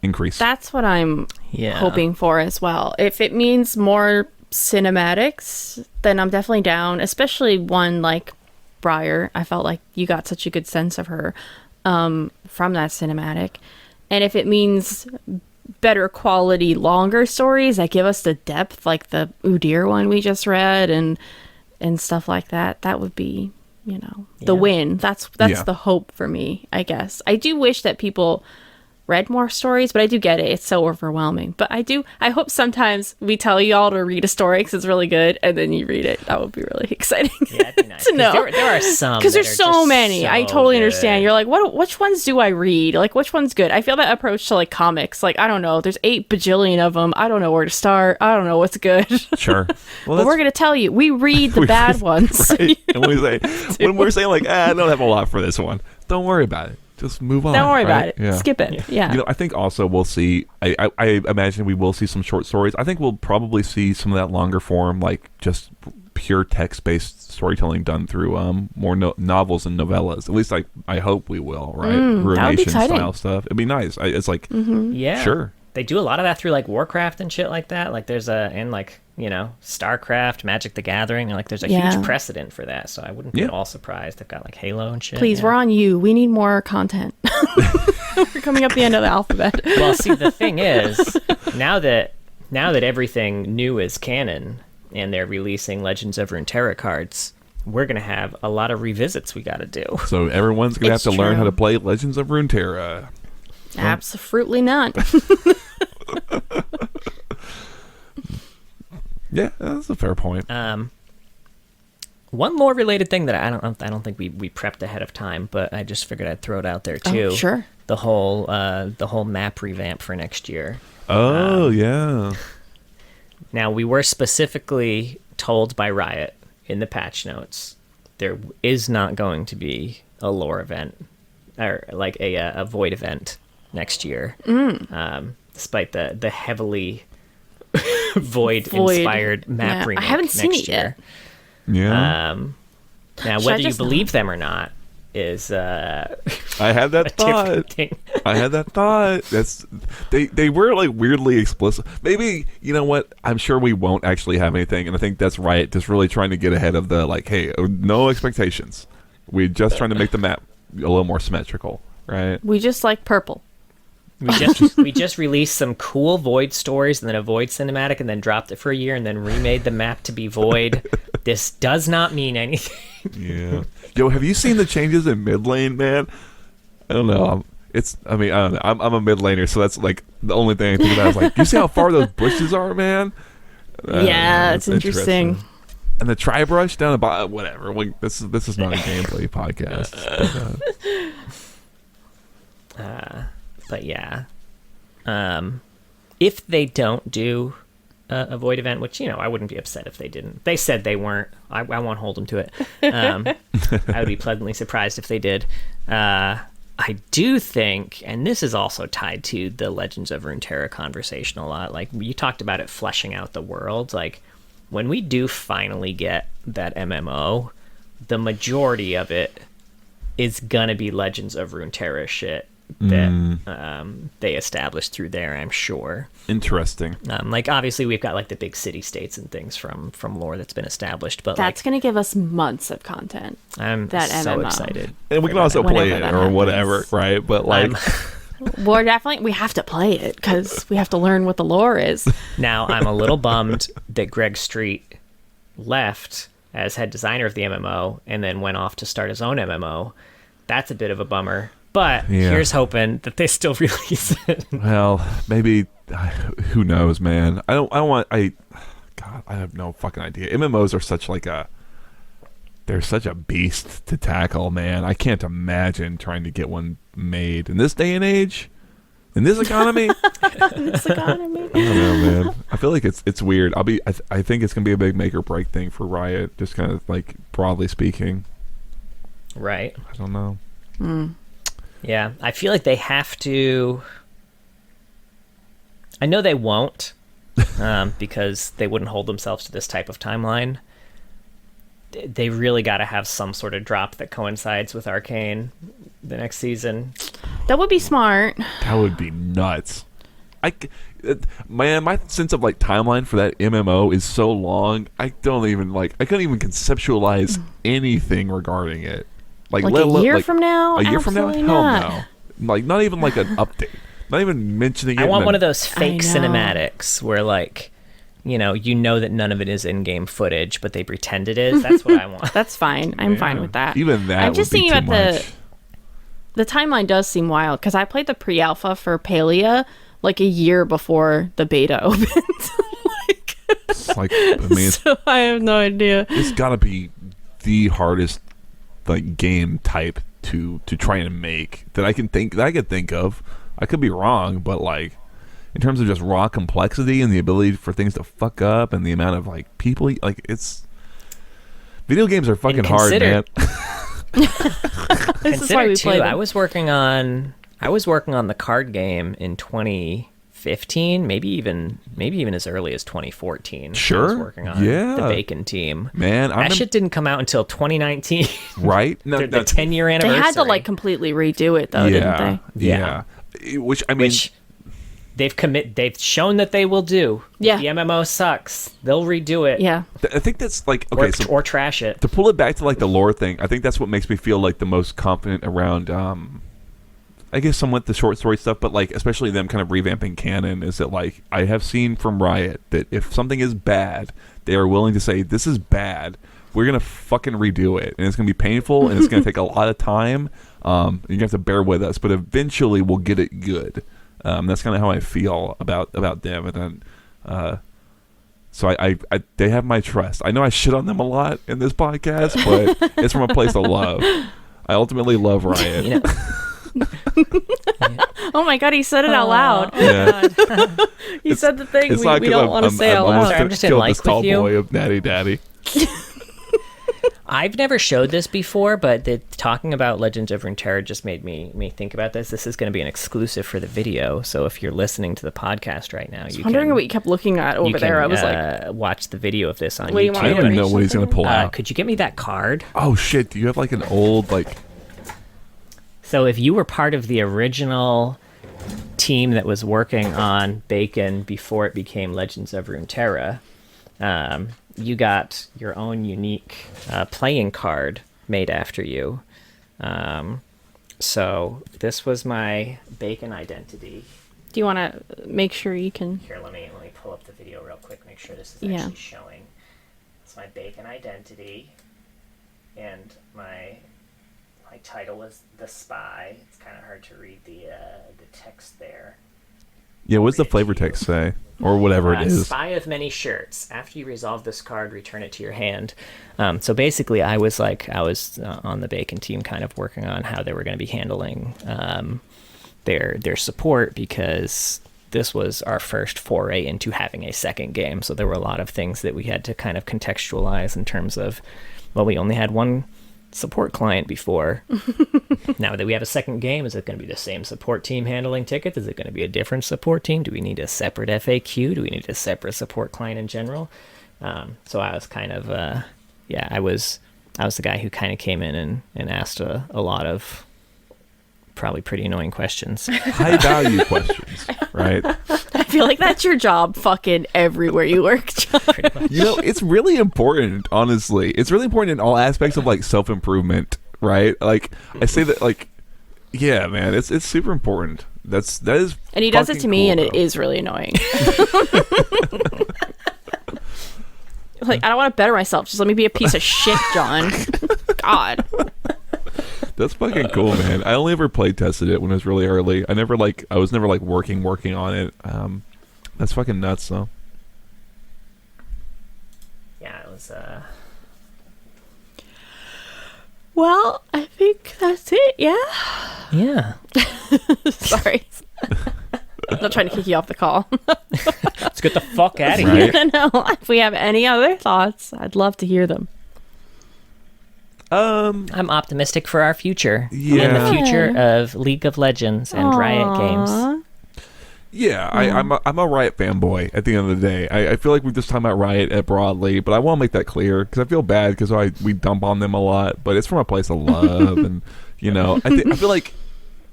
Increase. That's what I'm hoping for as well. If it means more cinematics, then I'm definitely down, especially one like Briar. I felt like you got such a good sense of her from that cinematic. And if it means better quality, longer stories that give us the depth, like the Udyr one we just read and stuff like that, that would be, you know, the win. That's the hope for me, I guess. I do wish that people read more stories, but I do get it. It's so overwhelming. But I hope sometimes we tell y'all to read a story because it's really good, and then you read it. That would be really exciting. Yeah, that'd be nice. To know. There are some. Because there's so many. So I totally good. understand. You're like, which ones do I read? Like, which one's good? I feel that approach to like comics. Like, I don't know. There's 8 bajillion of them. I don't know where to start. I don't know what's good. Sure. Well, but we're going to tell you. We read the bad ones. Right. And when we're saying like, I don't have a lot for this one, don't worry about it. Just move on. Don't worry about right? it. Skip it. Yeah. You know, I think also we'll see. I imagine we will see some short stories. I think we'll probably see some of that longer form, like just pure text-based storytelling done through more novels and novellas. At least I hope we will. Right, Ruination style stuff. It'd be nice. It's like sure. They do a lot of that through like Warcraft and shit like that. Like there's and like, you know, StarCraft, Magic the Gathering, and like there's a huge precedent for that. So I wouldn't be at all surprised. They've got like Halo and shit. Please, we're on you. We need more content. We're coming up the end of the alphabet. Well, see, the thing is, now that everything new is canon and they're releasing Legends of Runeterra cards, we're gonna have a lot of revisits we got to do. So everyone's gonna have to learn how to play Legends of Runeterra. Absolutely not. Yeah, that's a fair point. One more related thing that I don't think we prepped ahead of time, but I just figured I'd throw it out there too. Oh, sure. The whole map revamp for next year. Oh yeah. Now we were specifically told by Riot in the patch notes there is not going to be a lore event or like a void event next year, despite the heavily void-inspired map remake. I haven't seen it year. yet. Yeah. Now, whether you believe them or not is I had that thought. I had that thought. That's they were like weirdly explicit. Maybe, you know what? I'm sure we won't actually have anything, and I think that's Riot just really trying to get ahead of the like, hey, no expectations. We're just trying to make the map a little more symmetrical, right? We just like purple. We just released some cool Void stories and then a Void cinematic and then dropped it for a year and then remade the map to be Void. This does not mean anything. Yeah. Yo, have you seen the changes in mid lane, man? I don't know. I don't know. I'm a mid laner, so that's like the only thing I think about is like, you see how far those bushes are, man? Yeah, it's interesting. And the tri-brush down the bottom, whatever. Like, this is not a gameplay podcast. But yeah, if they don't do a void event, which, you know, I wouldn't be upset if they didn't. They said they weren't. I won't hold them to it. I would be pleasantly surprised if they did. I do think, and this is also tied to the Legends of Runeterra conversation a lot, like you talked about it fleshing out the world. Like when we do finally get that MMO, the majority of it is gonna be Legends of Runeterra shit that they established through there, I'm sure. Interesting. Like obviously we've got like the big city states and things from lore that's been established, but that's going to give us months of content. I'm that so MMO. excited. And we can also play it or whatever, right? But like, we have to play it because we have to learn what the lore is. Now I'm a little bummed that Greg Street left as head designer of the MMO and then went off to start his own MMO. That's a bit of a bummer. But here's hoping that they still release it. Well, maybe. Who knows, man? God, I have no fucking idea. MMOs are such like they're such a beast to tackle, man. I can't imagine trying to get one made in this day and age, in this economy. I don't know, man. I feel like it's weird. I think it's gonna be a big make or break thing for Riot, just kind of like broadly speaking. Right. I don't know. Yeah, I feel like they have to. I know they won't, because they wouldn't hold themselves to this type of timeline. They really got to have some sort of drop that coincides with Arcane the next season. That would be smart. That would be nuts. My sense of like timeline for that MMO is so long. I couldn't even conceptualize anything regarding it. Like a year from now? A year from now? Absolutely Hell not. no. Like not even like an update. Not even mentioning it. I want one of those fake cinematics where like, you know that none of it is in-game footage, but they pretend it is. That's what I want. That's fine. I'm fine with that. Even that. I'm just would be thinking too about much. the timeline does seem wild because I played the pre-alpha for Palia like a year before the beta opened. So I have no idea. It's gotta be the hardest like game type to try and make that I could think of. I could be wrong, but like in terms of just raw complexity and the ability for things to fuck up and the amount of like people, like it's video games are fucking hard, man. This is why we play them. I was working on the card game in 2015, maybe even as early as 2014. Sure. I was working on the Bacon team. Man, that shit didn't come out until 2019. Right? No, the 10-year anniversary. They had to like completely redo it though, didn't they? Yeah. Which they've shown that they will do. Yeah. If the MMO sucks, they'll redo it. Yeah. I think that's like okay, or trash it. To pull it back to like the lore thing, I think that's what makes me feel like the most confident around I guess somewhat the short story stuff, but like especially them kind of revamping canon is that like I have seen from Riot that if something is bad, they are willing to say this is bad. We're gonna fucking redo it, and it's gonna be painful, and it's gonna take a lot of time. You're gonna have to bear with us, but eventually we'll get it good. That's kind of how I feel about them, and then so I they have my trust. I know I shit on them a lot in this podcast, but it's from a place of love. I ultimately love Riot. Oh my god, he said it out loud. Yeah. He said the thing we don't want to say I'm out loud. Sorry, I'm just in like this tall with you. boy of Natty Daddy. I've never showed this before, but talking about Legends of Runeterra just made me think about this. This is going to be an exclusive for the video, so if you're listening to the podcast right now, I'm wondering what you kept looking at over there. I was like, watch the video of this on What do you YouTube. want I me don't to even know what he's going to pull out. Could you get me that card? Oh shit! Do you have like an old like? So if you were part of the original team that was working on Bacon before it became Legends of Runeterra, you got your own unique playing card made after you. So this was my Bacon identity. do you want to make sure you can? Here, let me pull up the video real quick, make sure this is actually showing. It's my Bacon identity, and my title is The Spy. It's kind of hard to read the text there. Yeah, what's the flavor text say? Or whatever it is. Spy of many shirts. After you resolve this card, return it to your hand. So basically, I was on the Bacon team kind of working on how they were going to be handling their support, because this was our first foray into having a second game. So there were a lot of things that we had to kind of contextualize in terms of, well, we only had one support client before. Now that we have a second game, is it going to be the same support team handling tickets? Is it going to be a different support team? Do we need a separate FAQ? Do we need a separate support client in general? So I was kind of, I was the guy who kind of came in and asked a lot of probably pretty annoying questions. High value questions, right? I feel like that's your job fucking everywhere you work, John. It's really important, honestly. It's really important in all aspects of like self-improvement, right? Like I say that, like, yeah, man, it's super important. That is, and he does it to me, cool, and though. it is really annoying. Like, I don't want to better myself. Just let me be a piece of shit, John. God. That's fucking cool, man. I only ever play tested it when it was really early. I was never like working on it. That's fucking nuts, though. Yeah, it was. Well, I think that's it. Yeah. Yeah. Sorry. I'm not trying to kick you off the call. Let's get the fuck out of Right. here. No, if we have any other thoughts, I'd love to hear them. I'm optimistic for our future. Yeah. And the future of League of Legends and Riot Games. Yeah, I'm a Riot fanboy at the end of the day. I feel like we're just talking about Riot broadly, but I want to make that clear because I feel bad because we dump on them a lot, but it's from a place of love, and I feel like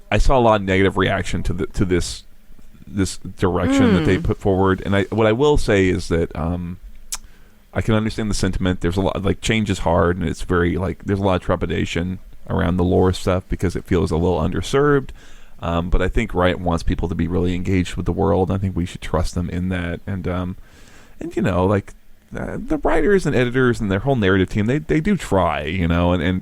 I saw a lot of negative reaction to this direction that they put forward, and what I will say is that I can understand the sentiment. There's a lot, like, change is hard, and it's very, like, there's a lot of trepidation around the lore stuff because it feels a little underserved. But I think Riot wants people to be really engaged with the world. I think we should trust them in that. And like the writers and editors and their whole narrative team, they do try, and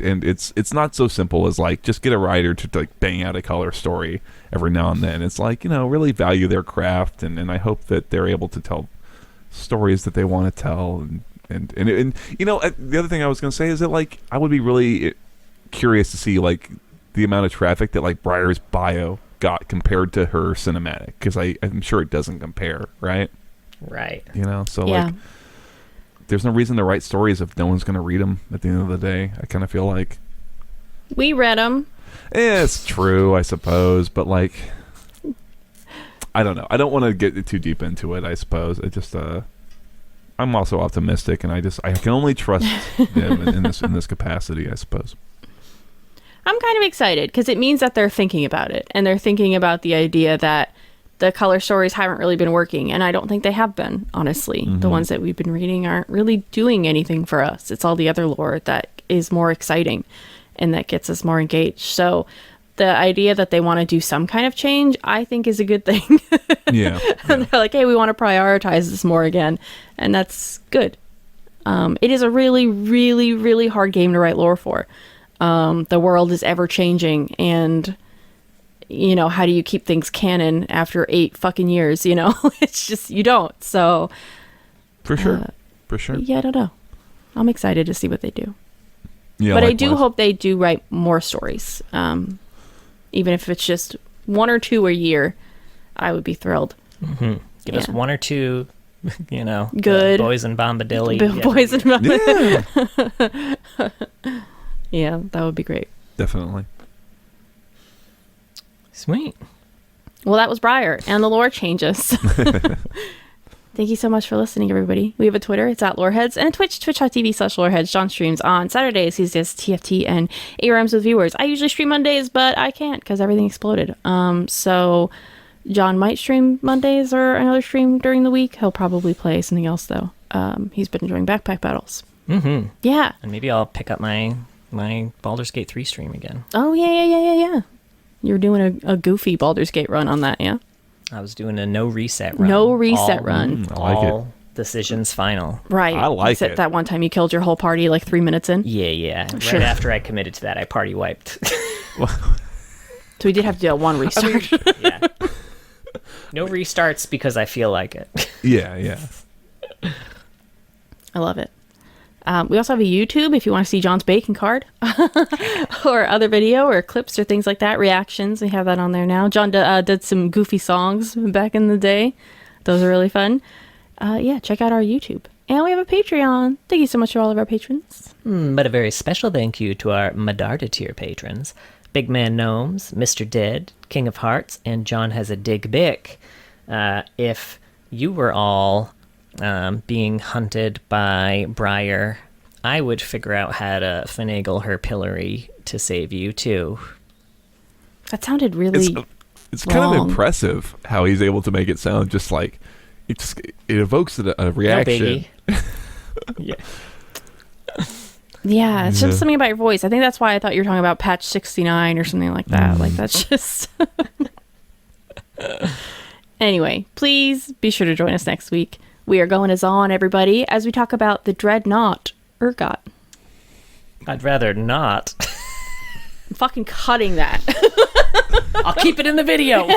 it's not so simple as like just get a writer to like bang out a color story every now and then. It's like, really value their craft, and I hope that they're able to tell stories that they want to tell. And the other thing I was going to say is that, like, I would be really curious to see, like, the amount of traffic that, like, Briar's bio got compared to her cinematic, because I'm sure it doesn't compare, right? Right. So Yeah. like, there's no reason to write stories if no one's going to read them at the end of the day. I kind of feel like We read them. it's true, I suppose, but like, I don't know. I don't want to get too deep into it, I suppose. I just I'm also optimistic, and I can only trust them in this capacity, I suppose. I'm kind of excited because it means that they're thinking about it, and they're thinking about the idea that the color stories haven't really been working, and I don't think they have been, honestly. Mm-hmm. The ones that we've been reading aren't really doing anything for us. It's all the other lore that is more exciting and that gets us more engaged. So the idea that they want to do some kind of change, I think, is a good thing. Yeah. And they're like, hey, we want to prioritize this more again, and that's good. It is a really, really, really hard game to write lore for. The world is ever changing, and how do you keep things canon after 8 fucking years? It's just, you don't. So For sure. yeah, I don't know. I'm excited to see what they do. Yeah, But I likewise. do hope they do write more stories. Even if it's just 1 or 2 a year, I would be thrilled. Mm-hmm. Give us 1 or 2, Good. Boys and Bombadilly. Boys and Yeah, yeah, that would be great. definitely. Sweet. Well, that was Briar, and the lore changes. Thank you so much for listening, everybody. We have a Twitter, it's @loreheads, and a Twitch, twitch.tv/loreheads. John streams on Saturdays. He's just TFT and ARMs with viewers. I usually stream Mondays, but I can't because everything exploded. So John might stream Mondays or another stream during the week. He'll probably play something else, though. He's been enjoying backpack battles. Mm-hmm. Yeah. And maybe I'll pick up my Baldur's Gate 3 stream again. Oh, yeah. You're doing a goofy Baldur's Gate run on that, yeah? I was doing a no reset run. No reset run. I like it. All decisions final. Right. I like Except it. that one time you killed your whole party like 3 minutes in. Yeah. Sure. Right after I committed to that, I party wiped. So we did have to do a 1 restart. Yeah. No restarts because I feel like it. Yeah. I love it. We also have a YouTube if you want to see John's bacon card. or other video or clips or things like that, reactions, we have that on there now. John did some goofy songs back in the day. Those are really fun. Yeah, check out our YouTube. And we have a Patreon. Thank you so much to all of our patrons. But a very special thank you to our Medarda tier patrons. Big Man Gnomes, Mr. Dead, King of Hearts, and John Has a Dig Bick. If you were all being hunted by Briar, I would figure out how to finagle her pillory to save you, too. That sounded really It's kind of impressive how he's able to make it sound just like... it evokes a reaction. No biggie. Yeah. Yeah, it's just something about your voice. I think that's why I thought you were talking about patch 69 or something like that. Like, that's just... Anyway, please be sure to join us next week. We are going as on, everybody, as we talk about the Dreadnought Urgot. I'd rather not. I'm fucking cutting that. I'll keep it in the video.